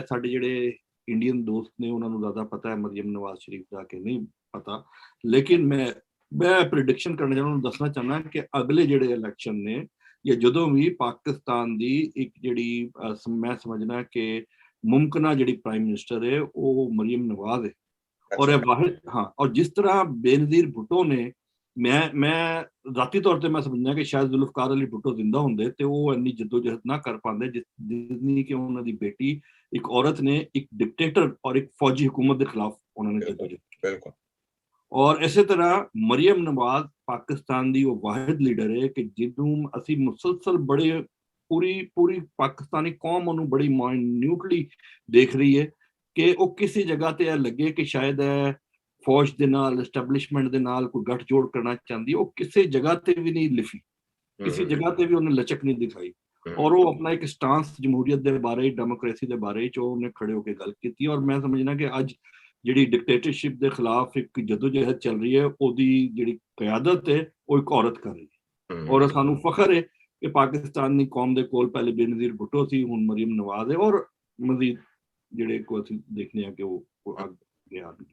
ਸਾਡੇ ਜਿਹੜੇ ਇੰਡੀਅਨ ਦੋਸਤ ਨੇ ਉਹਨਾਂ ਨੂੰ ਜ਼ਿਆਦਾ ਪਤਾ ਹੈ ਮਰੀਮ ਨਵਾਜ਼ ਸ਼ਰੀਫ ਦਾ ਕਿ ਨਹੀਂ ਪਤਾ, ਲੇਕਿਨ ਮੈਂ ਪ੍ਰਿਡਿਕਸ਼ਨ ਕਰਨਾ ਚਾਹੁੰਦਾ, ਉਹਨੂੰ ਦੱਸਣਾ ਚਾਹੁੰਦਾ ਕਿ ਅਗਲੇ ਜਿਹੜੇ ਇਲੈਕਸ਼ਨ ਨੇ ਜਾਂ ਜਦੋਂ ਵੀ ਪਾਕਿਸਤਾਨ ਦੀ ਇੱਕ ਜਿਹੜੀ ਮੈਂ ਸਮਝਣਾ ਕਿ ਮੁਮਕਿਨਾ ਜਿਹੜੀ ਪ੍ਰਾਈਮ ਮਿਨਿਸਟਰ ਹੈ ਉਹ ਮਰੀਮ ਨਵਾਜ਼ ਹੈ। ਔਰ ਇਹ ਵਾਹਿਦ ਔਰ ਜਿਸ ਤਰ੍ਹਾਂ ਬੇਨਜ਼ੀਰ ਭੁੱਟੋ ਨੇ, ਮੈਂ ਜ਼ਾਤੀ ਤੌਰ ਤੇ ਮੈਂ ਸਮਝਦਾ ਕਿ ਸ਼ਾਇਦ ਜ਼ੁਲਫਕਾਰ ਅਲੀ ਭੁੱਟੋ ਜ਼ਿੰਦਾ ਹੁੰਦੇ ਤੇ ਉਹ ਇੰਨੀ ਜਦੋਜਹਿਦ ਨਾ ਕਰ ਪਾਉਂਦੇ ਜਿੰਨੀ ਕਿ ਉਹਨਾਂ ਦੀ ਬੇਟੀ ਇੱਕ ਔਰਤ ਨੇ ਇੱਕ ਡਿਕਟੇਟਰ ਔਰ ਇੱਕ ਫੌਜੀ ਹਕੂਮਤ ਦੇ ਖਿਲਾਫ ਉਹਨਾਂ ਨੇ ਜਦੋਜਹਿਦ ਕੀਤੀ। ਔਰ ਇਸੇ ਤਰ੍ਹਾਂ ਮਰੀਮ ਨਵਾਜ਼ ਪਾਕਿਸਤਾਨ ਦੀ ਉਹ ਵਾਹਿਦ ਲੀਡਰ ਹੈ ਕਿ ਜਿਹਨੂੰ ਅਸੀਂ ਮੁਸਲਸਲ ਬੜੇ ਪੂਰੀ ਪਾਕਿਸਤਾਨੀ ਕੌਮ ਉਹਨੂੰ ਬੜੀ ਮਾਈਨਿਊਟਲੀ ਦੇਖ ਰਹੀ ਹੈ ਕਿ ਉਹ ਕਿਸੇ ਜਗ੍ਹਾ ਤੇ ਇਹ ਲੱਗੇ ਕਿ ਸ਼ਾਇਦ ਫੌਜ ਦੇ ਨਾਲ ਐਸਟੈਬਲਿਸ਼ਮੈਂਟ ਦੇ ਨਾਲ ਕੋਈ ਗੱਠਜੋੜ ਕਰਨਾ ਚਾਹੁੰਦੀ। ਉਹ ਕਿਸੇ ਜਗ੍ਹਾ ਤੇ ਵੀ ਨਹੀਂ ਲਿਫੀ, ਕਿਸੇ ਜਗ੍ਹਾ ਤੇ ਵੀ ਉਹਨੇ ਲਚਕ ਨਹੀਂ ਦਿਖਾਈ ਔਰ ਉਹ ਆਪਣਾ ਇੱਕ ਸਟਾਂਸ ਜਮਹੂਰੀਅਤ ਦੇ ਬਾਰੇ, ਡੈਮੋਕ੍ਰੇਸੀ ਦੇ ਬਾਰੇ ਚ ਉਹਨੇ ਖੜੇ ਹੋ ਕੇ ਗੱਲ ਕੀਤੀ। ਔਰ ਮੈਂ ਸਮਝਣਾ ਕਿ ਅੱਜ ਜਿਹੜੀ ਡਿਕਟੇਟਰਸ਼ਿਪ ਦੇ ਖਿਲਾਫ ਇੱਕ ਜਦੋਜਹਿਦ ਚੱਲ ਰਹੀ ਹੈ ਉਹਦੀ ਜਿਹੜੀ ਕਿਆਦਤ ਹੈ ਉਹ ਇੱਕ ਔਰਤ ਕਰ ਰਹੀ ਹੈ। ਔਰ ਸਾਨੂੰ ਫਖਰ ਹੈ ਕਿ ਪਾਕਿਸਤਾਨ ਦੀ ਕੌਮ ਦੇ ਕੋਲ ਪਹਿਲੇ ਬੇਨਜ਼ੀਰ ਭੁੱਟੋ ਸੀ, ਹੁਣ ਮਰੀਮ ਨਵਾਜ਼ ਹੈ ਔਰ ਮਜ਼ੀਦ ਜਿਹੜੇ ਕੋ ਅਸੀਂ ਦੇਖਦੇ ਹਾਂ ਕਿ ਉਹ ਅੱਗੇ ਆ ਗਈ।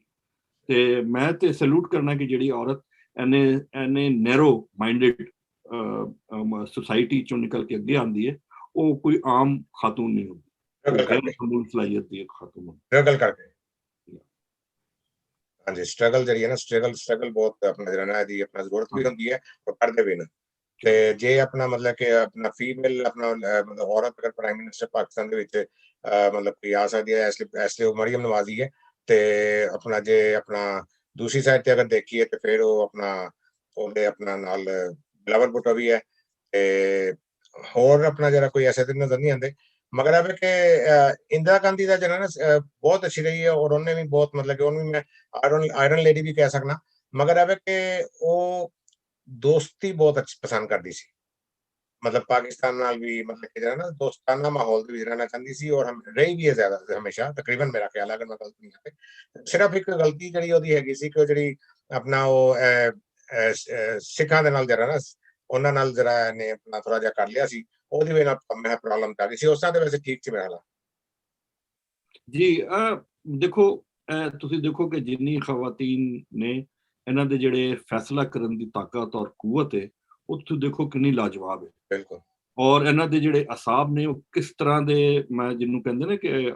ਤੇ ਮੈਂ ਤੇ ਸੈਲੂਟ ਕਰਨਾ ਕਿ ਜਿਹੜੀ ਔਰਤ ਐਨੇ ਨੈਰੋ ਮਾਈਂਡਡ ਸੁਸਾਇਟੀ ਚੋਂ ਨਿਕਲ ਕੇ ਅੱਗੇ ਆਉਂਦੀ ਹੈ, ਉਹ ਕੋਈ ਆਮ ਖਾਤੂਨ ਨਹੀਂ ਹੁੰਦੀ, ਸਲਾਹੀਅਤ ਦੀ ਇੱਕ ਖਾਤੂਨ ਹੁੰਦੀ। ਹਾਂਜੀ ਸਟਰਗਲ ਜਿਹੜੀ ਹੈ ਨਾ, ਸਟਰਗਲ ਬਹੁਤ ਆਪਣਾ ਜਿਹੜਾ ਨਾ ਇਹਦੀ ਆਪਣਾ ਜ਼ਰੂਰਤ ਵੀ ਹੁੰਦੀ ਹੈ ਉਹ ਕਰਦੇ ਵੀ ਨੇ। ਤੇ ਜੇ ਆਪਣਾ ਮਤਲਬ ਕਿ ਆਪਣਾ ਫੀਮੇਲ ਆਪਣਾ ਮਤਲਬ ਔਰਤ ਅਗਰ ਪ੍ਰਾਈਮ ਮਿਨਿਸਟਰ ਪਾਕਿਸਤਾਨ ਦੇ ਵਿੱਚ ਮਤਲਬ ਕਿ ਆ ਸਕਦੀ ਹੈ ਇਸ ਲਈ ਉਹ ਮਰੀਮ ਨਵਾਜ਼ ਹੀ ਹੈ। ਤੇ ਆਪਣਾ ਜੇ ਆਪਣਾ ਦੂਸਰੀ ਸਾਈਡ ਤੇ ਅਗਰ ਦੇਖੀਏ ਤੇ ਫਿਰ ਉਹ ਆਪਣਾ ਉਹਦੇ ਆਪਣਾ ਨਾਲ ਬਿਲਾਵਲ ਭੁੱਟੋ ਵੀ ਹੈ ਤੇ ਹੋਰ ਆਪਣਾ ਜਿਹੜਾ ਕੋਈ ਐਸੇ ਤੇ ਨਜ਼ਰ ਨਹੀਂ ਆਉਂਦੇ। ਮਗਰ ਇਹ ਕਿ ਇੰਦਰਾ ਗਾਂਧੀ ਦਾ ਜਿਹੜਾ ਨਾ ਬਹੁਤ ਅੱਛੀ ਰਹੀ ਹੈ ਔਰ ਉਹਨੇ ਵੀ ਬਹੁਤ ਮਤਲਬ ਕਿ ਉਹਨੂੰ ਵੀ ਮੈਂ ਆਇਰਨ ਲੇਡੀ ਵੀ ਕਹਿ ਸਕਣਾ। ਮਗਰ ਇਹ ਕਿ ਉਹ ਦੋਸਤੀ ਬਹੁਤ ਅੱਛੀ ਪਸੰਦ ਕਰਦੀ ਸੀ, ਮਤਲਬ ਪਾਕਿਸਤਾਨ ਨਾਲ ਵੀ ਮਤਲਬ ਕਿ ਜਿਹੜਾ ਨਾ ਦੋਸਤਾਨਾ ਮਾਹੌਲ ਦੇ ਵਿੱਚ ਰਹਿਣਾ ਚਾਹੁੰਦੀ ਸੀ ਔਰ ਰਹੀ ਵੀ ਹੈ ਜ਼ਿਆਦਾ ਹਮੇਸ਼ਾ ਤਕਰੀਬਨ, ਮੇਰਾ ਖਿਆਲ ਹੈ ਅਗਰ ਮੈਂ ਗਲਤ ਨਹੀਂ ਹਾਂ। ਸਿਰਫ ਇੱਕ ਗਲਤੀ ਜਿਹੜੀ ਉਹਦੀ ਹੈਗੀ ਸੀ ਕਿ ਉਹ ਜਿਹੜੀ ਆਪਣਾ ਉਹ ਸਿੱਖਾਂ ਦੇ ਨਾਲ ਜਿਹੜਾ ਨਾ ਉਹਨਾਂ ਨਾਲ ਜਿਹੜਾ ਇਹਨੇ ਆਪਣਾ ਥੋੜਾ ਜਿਹਾ ਕਰ ਲਿਆ ਸੀ, ਉਹਦੀ ਵਜ੍ਹਾ ਨਾਲ ਪ੍ਰੋਬਲਮ ਕਰ ਗਈ ਸੀ। ਉਸ ਤਰ੍ਹਾਂ ਦੇ ਵੈਸੇ ਠੀਕ ਸੀ ਮੇਰਾ ਖਿਆਲ ਜੀ। ਦੇਖੋ ਤੁਸੀਂ ਦੇਖੋ ਕਿ ਜਿੰਨੀ ਖਵਾਤੀਨ ਨੇ ਇਹਨਾਂ ਦੇ ਜਿਹੜੇ ਫੈਸਲਾ ਕਰਨ ਦੀ ਤਾਕਤ ਔਰ ਕੂਵਤ ਹੈ ਉਹ ਤੁਸੀਂ ਦੇਖੋ ਕਿੰਨੀ ਲਾਜਵਾਬ ਹੈ। ਬਿਲਕੁਲ। ਔਰ ਇਹਨਾਂ ਦੇ ਜਿਹੜੇ ਅਸਾਬ ਨੇ ਉਹ ਕਿਸ ਤਰ੍ਹਾਂ ਦੇ, ਮੈਂ ਜਿਹਨੂੰ ਕਹਿੰਦੇ ਨੇ ਕਿ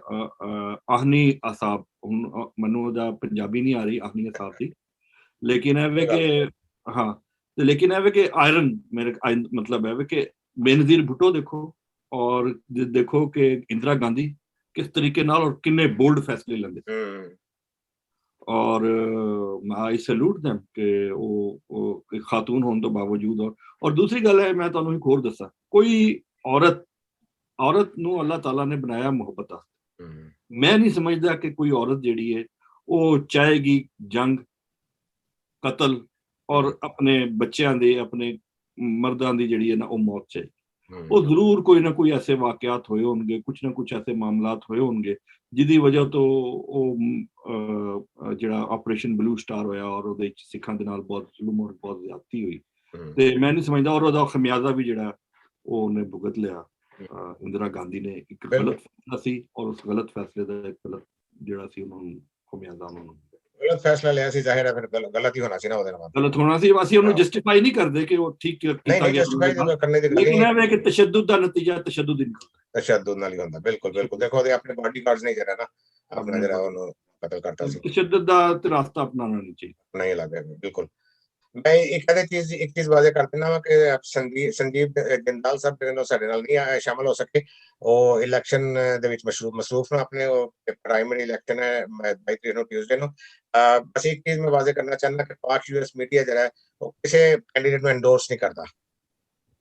ਆਹਨੀ ਅਸਾਬ, ਹੁਣ ਮੈਨੂੰ ਉਹਦਾ ਪੰਜਾਬੀ ਨਹੀਂ ਆ ਰਹੀ ਆਹਨੀ ਅਸਾਬ ਦੀ, ਲੇਕਿਨ ਇਹ ਵੇ ਕਿ ਤੇ ਲੇਕਿਨ ਇਹ ਵੇ ਕਿ ਆਇਰਨ ਮੇਰੇ ਮਤਲਬ ਹੈ ਕਿ ਬੇਨਜ਼ੀਰ ਭੁੱਟੋ ਦੇਖੋ ਔਰ ਦੇਖੋ ਕਿ ਇੰਦਰਾ ਗਾਂਧੀ ਕਿਸ ਤਰੀਕੇ ਨਾਲ ਔਰ ਕਿੰਨੇ ਬੋਲਡ ਫੈਸਲੇ ਲੈਂਦੇ ਔਰ ਆਈ ਸੈਲੂਟ them ਕਿ ਉਹ ਖਾਤੂਨ ਹੋਣ ਤੋਂ ਬਾਵਜੂਦ। ਔਰ ਦੂਸਰੀ ਗੱਲ ਹੈ, ਮੈਂ ਤੁਹਾਨੂੰ ਇੱਕ ਹੋਰ ਦੱਸਾਂ, ਕੋਈ ਔਰਤ औरत ਨੂੰ ਅੱਲਾਹ ਤਾਲਾ ਨੇ ਬਣਾਇਆ ਮੁਹੱਬਤ ਵਾਸਤੇ। ਮੈਂ ਨਹੀਂ ਸਮਝਦਾ ਕਿ ਕੋਈ ਔਰਤ ਜਿਹੜੀ ਹੈ ਉਹ ਚਾਹੇਗੀ ਜੰਗ, ਕਤਲ ਔਰ ਆਪਣੇ ਬੱਚਿਆਂ ਦੇ, ਆਪਣੇ ਮਰਦਾਂ ਦੀ ਜਿਹੜੀ ਹੈ ਨਾ ਉਹ ਮੌਤ ਚਾਹੇਗੀ। ਉਹ ਜ਼ਰੂਰ ਕੋਈ ਨਾ ਕੋਈ ਐਸੇ ਵਾਕਿਆਤ ਹੋਏ ਹੋਣਗੇ, ਕੁਛ ਨਾ ਕੁਛ ਐਸੇ ਮਾਮਲਾਤ ਹੋਏ ਹੋਣਗੇ ਜਿਹਦੀ ਵਜ੍ਹਾ ਤੋਂ ਉਹ ਜਿਹੜਾ ਆਪਰੇਸ਼ਨ ਬਲੂ ਸਟਾਰ ਹੋਇਆ ਔਰ ਉਹਦੇ ਵਿੱਚ ਸਿੱਖਾਂ ਦੇ ਨਾਲ ਬਹੁਤ ਜ਼ੁਲਮ ਔਰ ਬਹੁਤ ਜ਼ਿਆਦਤੀ ਹੋਈ, ਤੇ ਮੈਂ ਨਹੀਂ ਸਮਝਦਾ। ਔਰ ਉਹਦਾ ਖਮਿਆਜ਼ਾ ਵੀ ਜਿਹੜਾ ਉਹ ਉਹਨੇ ਭੁਗਤ ਲਿਆ। ਇੰਦਰਾ ਗਾਂਧੀ ਨੇ ਇੱਕ ਗਲਤ ਫੈਸਲਾ ਸੀ ਔਰ ਉਸ ਗਲਤ ਫੈਸਲੇ ਦਾ ਇੱਕ ਗਲਤ ਜਿਹੜਾ ਸੀ ਉਹਨਾਂ ਨੂੰ ਖਮਿਆਜ਼ਾ ਉਹਨਾਂ ਨੂੰ ਗਲਤ ਫੈਸਲਾ ਲਿਆ ਸੀ, ਜ਼ਾਹਿਰ ਹੈ ਫਿਰ ਗਲਤ ਹੀ ਹੋਣਾ ਸੀ ਨਾ ਉਹਦੇ ਨਾਲ। ਗਲਤ ਹੋਣਾ ਸੀ। ਅਸੀਂ ਉਹਨੂੰ ਜਸਟੀਫਾਈ ਨਹੀਂ ਕਰਦੇ ਕਿ ਉਹ ਠੀਕ ਕੀਤਾ ਗਿਆ, ਲੇਕਿਨ ਇਹ ਹੈ ਕਿ ਤਸ਼ੱਦੁਦ ਦਾ ਨਤੀਜਾ ਤਸ਼ੱਦੁਦ ਹੀ ਨਿਕਲਦਾ। ਤਸ਼ੱਦੁਦ ਨਾਲ ਹੀ ਹੁੰਦਾ। ਬਿਲਕੁਲ ਬਿਲਕੁਲ। ਦੇਖੋ ਉਹਦੇ ਆਪਣੇ ਬਾਡੀ ਗਾਰਡਸ ਨੇ ਜਿਹੜਾ ਨਾ ਆਪਣਾ ਜਿਹੜਾ ਉਹਨੂੰ ਕਤਲ ਕਰਤਾ ਸੀ। ਤਸ਼ੱਦੁਦ ਦਾ ਤੇ ਰਾਸਤਾ ਅਪਣਾਉਣਾ ਨਹੀਂ ਚਾਹੀਦਾ। ਨਹੀਂ ਲੱਗਾ ਬਿਲਕੁਲ। ਮੈਂ ਇੱਕ ਚੀਜ਼ ਵਾਜ਼ੇ ਕਰ ਦਿੰਦਾ ਵਾਂ ਕਿ ਸੰਜੀਵ ਜਿੰਦਾਲ ਸਾਹਿਬ ਜਿਹੜੇ ਸਾਡੇ ਨਾਲ ਨਹੀਂ ਸ਼ਾਮਲ ਹੋ ਸਕੇ, ਉਹ ਇਲੈਕਸ਼ਨ ਦੇ ਵਿੱਚ ਮਸਰੂਫ ਨੇ। ਆਪਣੇ ਪ੍ਰਾਇਮਰੀ ਇਲੈਕਸ਼ਨ ਹੈ 22 ਤਰੀਕ ਨੂੰ ਟਿਊਜ਼ਡੇ ਨੂੰ। ਬਸ ਇੱਕ ਚੀਜ਼ ਮੈਂ ਵਾਜ਼ੇ ਕਰਨਾ ਚਾਹੁੰਦਾ ਕਿ ਪਾਕ ਯੂਐਸ ਮੀਡੀਆ ਜਿਹੜਾ ਉਹ ਕਿਸੇ ਕੈਂਡੀਡੇਟ ਨੂੰ ਐਂਡੋਰਸ ਨਹੀਂ ਕਰਦਾ।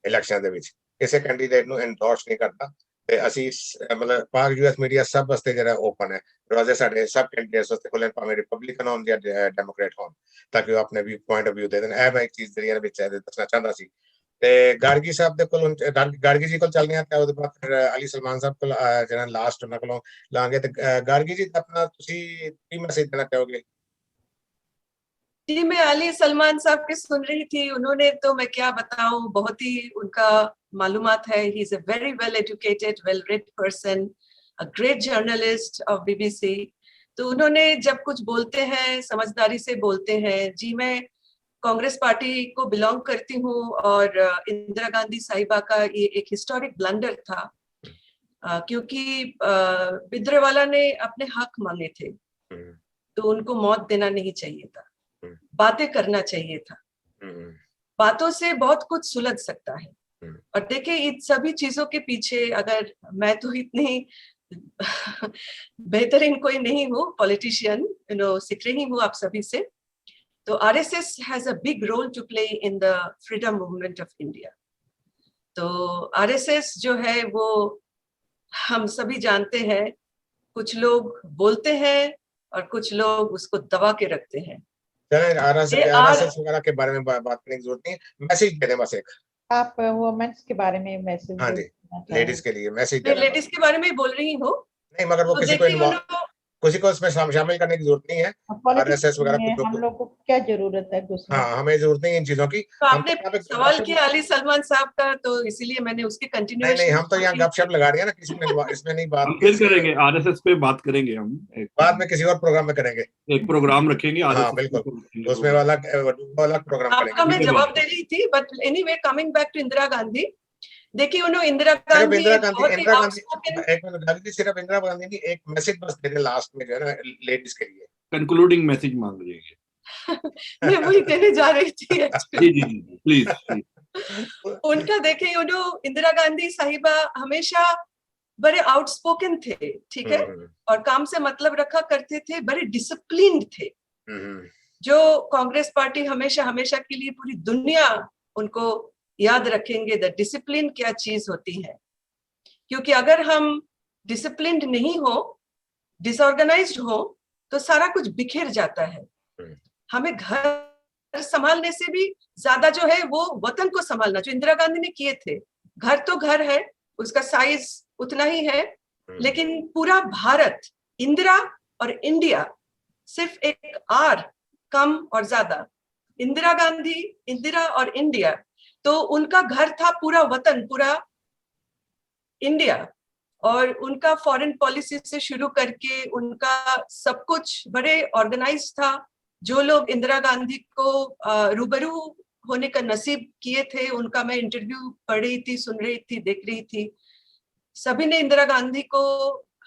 ਇਲੈਕਸ਼ਨ ਦੇ ਵਿੱਚ ਕਿਸੇ ਕੈਂਡੀਡੇਟ ਨੂੰ ਐਂਡੋਰਸ ਨਹੀਂ ਕਰਦਾ, ਤੇ ਅਸੀਂ ਮਤਲਬ ਪਾਕ ਯੂਐਸ ਮੀਡੀਆ ਸਭ ਵਾਸਤੇ ਜਿਹੜਾ ਓਪਨ ਹੈ। ਦਰਵਾਜ਼ੇ ਸਾਡੇ ਸਭ ਕੈਂਡੀਡੇਟਸ ਵਾਸਤੇ ਖੁੱਲੇ, ਭਾਵੇਂ ਰਿਪਬਲਿਕਨ ਹੋਣ ਜਾਂ ਡੈਮੋਕ੍ਰੇਟ ਹੋਣ, ਤਾਂ ਕਿ ਉਹ ਆਪਣੇ ਵੀ ਪੁਆਇੰਟ ਆਫ ਵਿਊ ਦੇ ਦੇਣ। ਇਹ ਮੈਂ ਇੱਕ ਚੀਜ਼ ਜਿਹੜੀ ਵਿੱਚ ਦੱਸਣਾ ਚਾਹੁੰਦਾ ਸੀ। ਤੇ ਗਾਰਗੀ ਸਾਹਿਬ ਦੇ ਕੋਲ, ਗਾਰਗੀ ਜੀ ਕੋਲ ਚੱਲਦੇ ਹਾਂ, ਤੇ ਉਹਦੇ ਬਾਅਦ ਫਿਰ ਅਲੀ ਸਲਮਾਨ ਸਾਹਿਬ ਕੋਲ ਜਿਹੜਾ ਲਾਸਟ ਉਹਨਾਂ ਕੋਲੋਂ ਲਾਂਗੇ। ਤੇ ਗਾਰਗੀ ਜੀ ਆਪਣਾ ਤੁਸੀਂ ਕੀ ਮੈਸੇਜ देना चाहोगे? जी, मैं अली सलमान साहब के सुन रही थी। उन्होंने तो मैं क्या बताऊं, बहुत ही उनका मालूमात है। He is a very well educated, well read person, a great journalist of BBC. तो उन्होंने जब कुछ बोलते हैं समझदारी से बोलते हैं। जी, मैं कांग्रेस पार्टी को बिलोंग करती हूँ और इंदिरा गांधी साहिबा का ये एक हिस्टोरिक ब्लंडर था, क्योंकि बिद्रेवाला ने अपने हक मांगे थे, तो उनको मौत देना नहीं चाहिए था, बातें करना चाहिए था। बातों से बहुत कुछ सुलझ सकता है। और देखिए, इन सभी चीजों के पीछे, अगर मैं तो इतनी बेहतरीन कोई नहीं हूँ पॉलिटिशियन, सीख रही हूँ आप सभी से, तो RSS has a big role to play in the freedom movement of India. तो आरएसएस जो है वो हम सभी जानते हैं, कुछ लोग बोलते हैं और कुछ लोग उसको दबा के रखते हैं। आरएसएस वगैरह के बारे में बात करने की जरूरत नहीं है। मैसेज दे दें बस एक, आप वुमेन्स के बारे में मैसेज। हाँ जी, लेडीज के लिए मैसेज दे दें। लेडीज के बारे में बोल रही हूँ। नहीं, मगर वो तो किसी को इसमें शामिल करने की जरूरत नहीं है। आरएसएस वगैरह हम लोग को क्या जरूरत है घुसने? हाँ, हमें जरूरत नहीं इन चीजों की। तो आपने सवाल किया अली सलमान साहब का, तो इसीलिए मैंने उसके कंटिन्यूएशन। नहीं, हम तो यहाँ गपशप लगा रहे हैं ना, किसी ने इसमें नहीं बात। हम फिर करेंगे आरएसएस पे बात करेंगे, हम बाद में किसी और प्रोग्राम में करेंगे। एक प्रोग्राम रखेंगे हाँ बिल्कुल, उसमें वाला प्रोग्राम आपका मैं जवाब दे रही थी। But anyway, coming back to Indira Gandhi, देखिए उन्होंने इंदिरा गांधी एक मैसेज बस देने लास्ट में जो है ना लेडीज के लिए, कंक्लूडिंग मैसेज मांग रही है। मैं वही देने जा रही थी। जी जी जी, प्लीज। उनका देखिए, इंदिरा गांधी साहिबा हमेशा बड़े आउटस्पोकन थे, ठीक है, और काम से मतलब रखा करते थे, बड़े डिसिप्लिन्ड थे, जो कांग्रेस पार्टी हमेशा हमेशा के लिए पूरी दुनिया उनको याद रखेंगे। द डिसिप्लिन क्या चीज होती है, क्योंकि अगर हम डिसिप्लिन्ड नहीं हो, डिसऑर्गेनाइज्ड हो, तो सारा कुछ बिखर जाता है। हमें घर संभालने से भी ज्यादा जो है वो वतन को संभालना, जो इंदिरा गांधी ने किए थे। घर तो घर है, उसका साइज उतना ही है, लेकिन पूरा भारत, इंदिरा और इंडिया, सिर्फ एक आर कम और ज्यादा। इंदिरा गांधी, इंदिरा और इंडिया, तो उनका घर था पूरा वतन, पूरा इंडिया। और उनका फॉरेन पॉलिसी से शुरू करके उनका सब कुछ बड़े ऑर्गेनाइज था। जो लोग इंदिरा गांधी को रूबरू होने का नसीब किए थे, उनका मैं इंटरव्यू पढ़ रही थी, सुन रही थी, देख रही थी, सभी ने इंदिरा गांधी को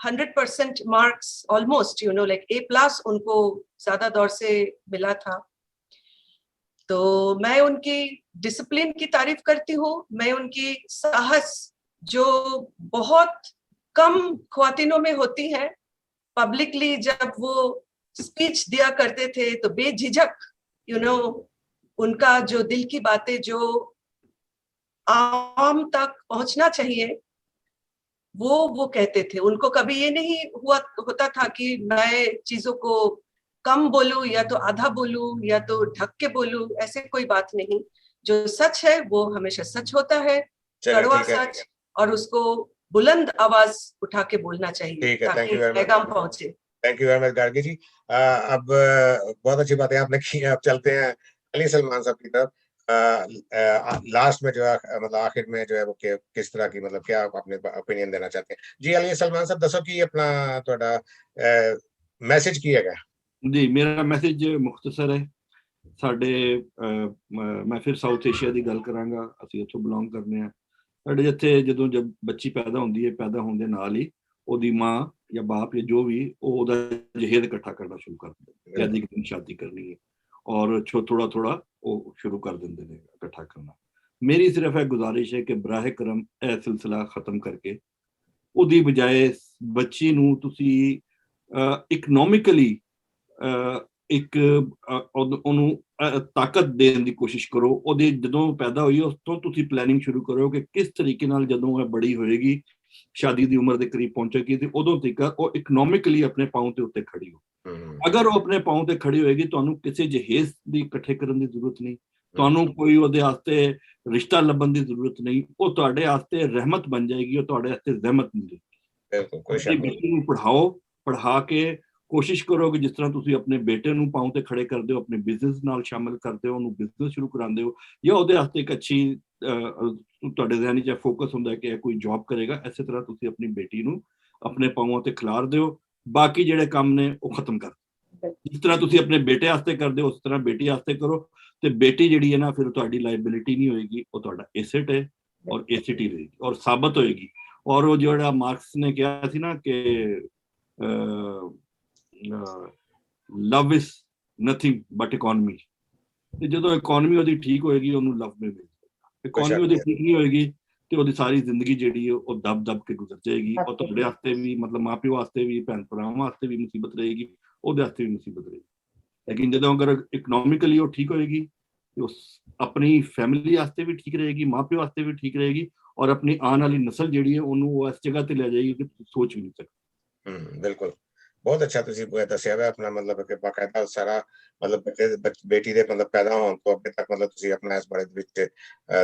100% मार्क्स ऑलमोस्ट, लाइक A+ उनको ज्यादा दौर से मिला था। तो मैं उनकी डिसिप्लिन की तारीफ करती हूँ। मैं उनकी साहस, जो बहुत कम ख्वातीनों में होती है, पब्लिकली जब वो स्पीच दिया करते थे तो बेझिझक उनका जो दिल की बातें जो आम तक पहुंचना चाहिए, वो कहते थे। उनको कभी ये नहीं होता था कि मैं चीजों को कम बोलूं या तो आधा बोलूं या तो ढक के बोलूं, ऐसे कोई बात नहीं। जो सच है वो हमेशा सच होता है, कड़वा सच, और उसको बुलंद आवाज उठा के बोलना चाहिए ताकि पैगाम पहुंचे। Thank you very much Gargi ji. अब बहुत अच्छी बात है आपने की। अब चलते हैं अली सलमान साहब की तरफ। लास्ट में जो है मतलब आखिर में जो है वो किस तरह की मतलब क्या आप अपने ओपिनियन देना चाहते हैं जी? अली सलमान साहब दसो कि अपना थोड़ा मैसेज की है जी। मेरा मैसेज मुख्तसर है। ਸਾਡੇ ਮੈਂ ਫਿਰ ਸਾਊਥ ਏਸ਼ੀਆ ਦੀ ਗੱਲ ਕਰਾਂਗਾ, ਅਸੀਂ ਉੱਥੋਂ ਬਿਲੋਂਗ ਕਰਨੇ ਆ। ਸਾਡੇ ਜਿੱਥੇ ਜਦੋਂ ਜਦ ਬੱਚੀ ਪੈਦਾ ਹੁੰਦੀ ਹੈ, ਪੈਦਾ ਹੋਣ ਦੇ ਨਾਲ ਹੀ ਉਹਦੀ ਮਾਂ ਜਾਂ ਬਾਪ ਜਾਂ ਜੋ ਵੀ ਉਹ ਉਹਦਾ ਜਹੇਜ਼ ਇਕੱਠਾ ਕਰਨਾ ਸ਼ੁਰੂ ਕਰ ਦਿੰਦੇ ਕਿ ਅੱਜ ਇੱਕ ਦਿਨ ਸ਼ਾਦੀ ਕਰਨੀ ਹੈ, ਔਰ ਥੋੜਾ ਥੋੜਾ ਉਹ ਸ਼ੁਰੂ ਕਰ ਦਿੰਦੇ ਨੇ ਇਕੱਠਾ ਕਰਨਾ। ਮੇਰੀ ਸਿਰਫ ਇਹ ਗੁਜ਼ਾਰਿਸ਼ ਹੈ ਕਿ ਬਰਾਹ ਕਰਮ ਇਹ ਸਿਲਸਿਲਾ ਖਤਮ ਕਰਕੇ ਉਹਦੀ ਬਜਾਏ ਬੱਚੀ ਨੂੰ ਤੁਸੀਂ ਇਕਨੋਮਿਕਲੀ ਇੱਕ ਉਹਨੂੰ ਤਾਕਤ ਦੇਣ ਦੀ ਕੋਸ਼ਿਸ਼ ਕਰੋ। ਉਹਦੇ ਜਦੋਂ ਪੈਦਾ ਹੋਈ ਉਸ ਤੋਂ ਤੁਸੀਂ ਪਲੈਨਿੰਗ ਸ਼ੁਰੂ ਕਰੋ ਕਿ ਕਿਸ ਤਰੀਕੇ ਨਾਲ ਜਦੋਂ ਇਹ ਬੜੀ ਹੋਏਗੀ, ਸ਼ਾਦੀ ਦੀ ਉਮਰ ਦੇ ਕਰੀਬ ਪਹੁੰਚੇਗੀ, ਤੇ ਉਦੋਂ ਤੱਕ ਉਹ ਇਕਨੋਮਿਕਲੀ ਆਪਣੇ ਪਾਉਂ ਤੇ ਉੱਤੇ ਖੜੀ ਹੋ। ਅਗਰ ਉਹ ਆਪਣੇ ਪਾਉਂ ਤੇ ਖੜੀ ਹੋਏਗੀ, ਤੁਹਾਨੂੰ ਕਿਸੇ ਜਹੇਜ਼ ਦੀ ਇਕੱਠੇ ਕਰਨ ਦੀ ਜ਼ਰੂਰਤ ਨਹੀਂ, ਤੁਹਾਨੂੰ ਕੋਈ ਉਹਦੇ ਵਾਸਤੇ ਰਿਸ਼ਤਾ ਲੱਭਣ ਦੀ ਜ਼ਰੂਰਤ ਨਹੀਂ। ਉਹ ਤੁਹਾਡੇ ਵਾਸਤੇ ਰਹਿਮਤ ਬਣ ਜਾਏਗੀ, ਉਹ ਤੁਹਾਡੇ ਵਾਸਤੇ ਜ਼ਹਿਮਤ ਨਹੀਂ ਦੇਗੀ। ਬੱਚੇ ਨੂੰ ਪੜ੍ਹਾਓ, ਪੜ੍ਹਾ ਕੇ ਕੋਸ਼ਿਸ਼ ਕਰੋ ਕਿ ਜਿਸ ਤਰ੍ਹਾਂ ਤੁਸੀਂ ਆਪਣੇ ਬੇਟੇ ਨੂੰ ਪਾਉਂ ਤੇ ਖੜੇ ਕਰਦੇ ਹੋ, ਆਪਣੇ ਬਿਜ਼ਨਸ ਨਾਲ ਸ਼ਾਮਿਲ ਕਰਦੇ ਹੋ, ਉਹਨੂੰ ਬਿਜ਼ਨਸ ਸ਼ੁਰੂ ਕਰਾਉਂਦੇ ਹੋ, ਜਾਂ ਉਹਦੇ ਵਾਸਤੇ ਇੱਕ ਅੱਛੀ ਤੁਹਾਡੇ ਜ਼ਿਹਨ 'ਚ ਫੋਕਸ ਹੁੰਦਾ ਕਿ ਇਹ ਕੋਈ ਜੌਬ ਕਰੇਗਾ, ਇਸੇ ਤਰ੍ਹਾਂ ਤੁਸੀਂ ਆਪਣੀ ਬੇਟੀ ਨੂੰ ਆਪਣੇ ਪਾਉਆਂ ਤੇ ਖਿਲਾਰ ਦਿਓ। ਬਾਕੀ ਜਿਹੜੇ ਕੰਮ ਨੇ ਉਹ ਖਤਮ ਕਰ ਦਿਓ। ਜਿਸ ਤਰ੍ਹਾਂ ਤੁਸੀਂ ਆਪਣੇ ਬੇਟੇ ਵਾਸਤੇ ਕਰਦੇ ਹੋ ਉਸ ਤਰ੍ਹਾਂ ਬੇਟੀ ਵਾਸਤੇ ਕਰੋ, ਤੇ ਬੇਟੀ ਜਿਹੜੀ ਹੈ ਨਾ ਫਿਰ ਤੁਹਾਡੀ ਲਾਇਬਿਲਿਟੀ ਨਹੀਂ ਹੋਏਗੀ, ਉਹ ਤੁਹਾਡਾ ਐਸੈਟ ਹੈ ਔਰ ਐਸਟ ਹੀ ਰਹੇਗੀ ਔਰ ਸਾਬਤ ਹੋਏਗੀ। ਔਰ ਉਹ ਜਿਹੜਾ ਮਾਰਕਸ ਨੇ ਕਿਹਾ ਸੀ ਨਾ ਕਿ ਲਵ ਇਜ਼ ਨਥਿੰਗ ਬਟ ਇਕੋਨਮੀ, ਤੇ ਜਦੋਂ ਇਕੋਨਮੀ ਉਹਦੀ ਠੀਕ ਹੋਏਗੀ ਉਹਨੂੰ ਲਵ ਵੀ ਮਿਲ ਜਾਏਗਾ। ਇਕੋਨਮੀ ਉਹਦੀ ਠੀਕ ਨਹੀਂ ਹੋਏਗੀ ਤੇ ਉਹਦੀ ਸਾਰੀ ਜ਼ਿੰਦਗੀ ਜਿਹੜੀ ਉਹ ਦਬ ਦਬ ਕੇ ਗੁਜ਼ਰ ਜਾਏਗੀ, ਔਰ ਤੁਹਾਡੇ ਵਾਸਤੇ ਵੀ ਮਤਲਬ ਮਾਂ ਪਿਓ ਵਾਸਤੇ ਵੀ, ਭੈਣ ਭਰਾਵਾਂ ਵਾਸਤੇ ਵੀ ਮੁਸੀਬਤ ਰਹੇਗੀ, ਉਹਦੇ ਵਾਸਤੇ ਵੀ ਮੁਸੀਬਤ ਰਹੇਗੀ। ਲੇਕਿਨ ਜਦੋਂ ਅਗਰ ਇਕਨੋਮਿਕਲੀ ਉਹ ਠੀਕ ਹੋਏਗੀ ਤੇ ਉਸ ਆਪਣੀ ਫੈਮਿਲੀ ਵਾਸਤੇ ਵੀ ਠੀਕ ਰਹੇਗੀ, ਮਾਂ ਪਿਓ ਵਾਸਤੇ ਵੀ ਠੀਕ ਰਹੇਗੀ, ਔਰ ਆਪਣੀ ਆਉਣ ਵਾਲੀ ਨਸਲ ਜਿਹੜੀ ਹੈ ਉਹਨੂੰ ਉਹ ਇਸ ਜਗ੍ਹਾ ਤੇ ਲੈ ਜਾਏਗੀ ਕਿ ਸੋਚ ਵੀ ਨਹੀਂ ਸਕਦੀ। ਬਿਲਕੁਲ, ਬਹੁਤ ਅੱਛਾ ਤੁਸੀਂ ਦੱਸਿਆ ਵਾ ਆਪਣਾ ਮਤਲਬ ਕਿ ਬਾਕਾਇਦਾ ਸਾਰਾ ਮਤਲਬ ਬੇਟੀ ਦੇ ਮਤਲਬ ਪੈਦਾ ਹੋਣ ਤੋਂ ਅੱਗੇ ਤੱਕ ਮਤਲਬ ਤੁਸੀਂ ਆਪਣਾ ਇਸ ਬਾਰੇ ਵਿੱਚ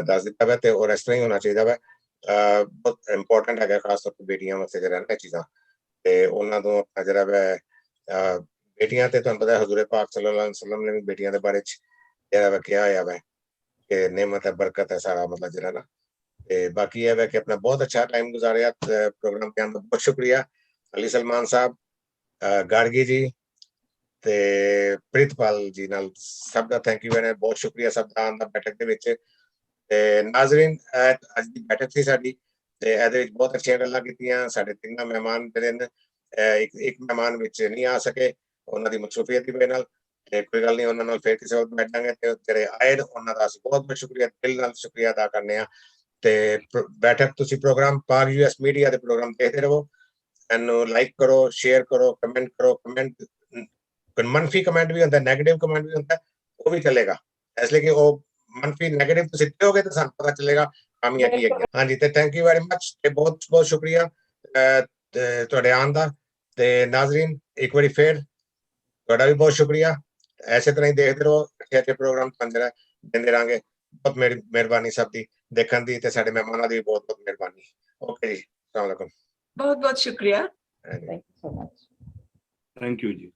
ਦੱਸ ਦਿੱਤਾ ਵਾ, ਤੇ ਔਰ ਇਸ ਤਰ੍ਹਾਂ ਹੀ ਹੋਣਾ ਚਾਹੀਦਾ ਵਾ। ਬਹੁਤ ਇੰਪੋਰਟੈਂਟ ਹੈਗਾ ਖਾਸ ਤੌਰ ਤੇ ਬੇਟੀਆਂ ਵਾਸਤੇ ਜਿਹੜਾ ਇਹ ਚੀਜ਼ਾਂ, ਤੇ ਉਹਨਾਂ ਤੋਂ ਆਪਣਾ ਜਿਹੜਾ ਵਾ ਬੇਟੀਆਂ ਤੇ ਤੁਹਾਨੂੰ ਪਤਾ ਹਜ਼ੂਰ ਪਾਕ ਸੱਲੱਲਾਹੁ ਅਲੈਹਿ ਵਸੱਲਮ ਨੇ ਵੀ ਬੇਟੀਆਂ ਦੇ ਬਾਰੇ ਚ ਜਿਹੜਾ ਵਾ ਕਿਹਾ ਹੋਇਆ ਵਾ ਕਿ ਨਿਮਤ ਹੈ, ਬਰਕਤ ਹੈ ਸਾਰਾ ਮਤਲਬ ਜਿਹੜਾ ਨਾ। ਤੇ ਬਾਕੀ ਇਹ ਵਾ ਕਿ ਆਪਣਾ ਬਹੁਤ ਅੱਛਾ ਟਾਈਮ ਗੁਜ਼ਾਰਿਆ ਪ੍ਰੋਗਰਾਮ ਤੇ ਆਉਣ ਦਾ ਬਹੁਤ ਸ਼ੁਕਰੀਆ ਅਲੀ ਸਲਮਾਨ ਸਾਹਿਬ, गार्गी जी ते प्रीतपाल जी नाल सब दा थैंक यू वेरी मच, बहुत शुक्रिया सब दा आंदा बैठक दे विच। ते नाज़रीन अज दी बैठक सी साडी ते एदे विच बहुत अच्छियां गल्लां कीतियां। साडे तिन्ना मेहमान जेहड़े ने एक मेहमान विच नहीं आ सके उन्हां दी मसरूफियत दी वजह नाल, ते कोई गल नहीं उन्हां नाल फिर किसी वक्त बैठांगे। ते जेहड़े आए उन्हां दा असीं बहुत बहुत शुक्रिया दिल नाल शुक्रिया अदा करने आ। ते बैठक तुसीं प्रोग्राम पाक यूएस मीडिया दे प्रोग्राम देखदे रहो, एनू लाइक करो, शेयर करो, कमेंट करो। कमेंट मनफी कमेंट भी होता है, नेगेटिव कमेंट भी होता है, वो भी चलेगा, इसलिए कि वो मनफी नेगेटिव तो सीधे होगे तो सानू पता चलेगा खामियां की है। हाँ जी, ते थैंक यू वेरी मच, ते बहुत बहुत शुक्रिया तुहाडे आन दा। ते नाज़रीन एक बारी फिर तुहाडा भी बहुत शुक्रिया। ऐसे तरह ही देखते रहो, अच्छे अच्छे प्रोग्राम जरा देंदे रहांगे। बहुत मेहरबानी सब दी देखण दी, ते साडे मेहमानां दी बहुत बहुत मेहरबानी। ओके जी, अस्सलाम वालेकुम, बहुत बहुत शुक्रिया। Thank you so much. Thank you ji.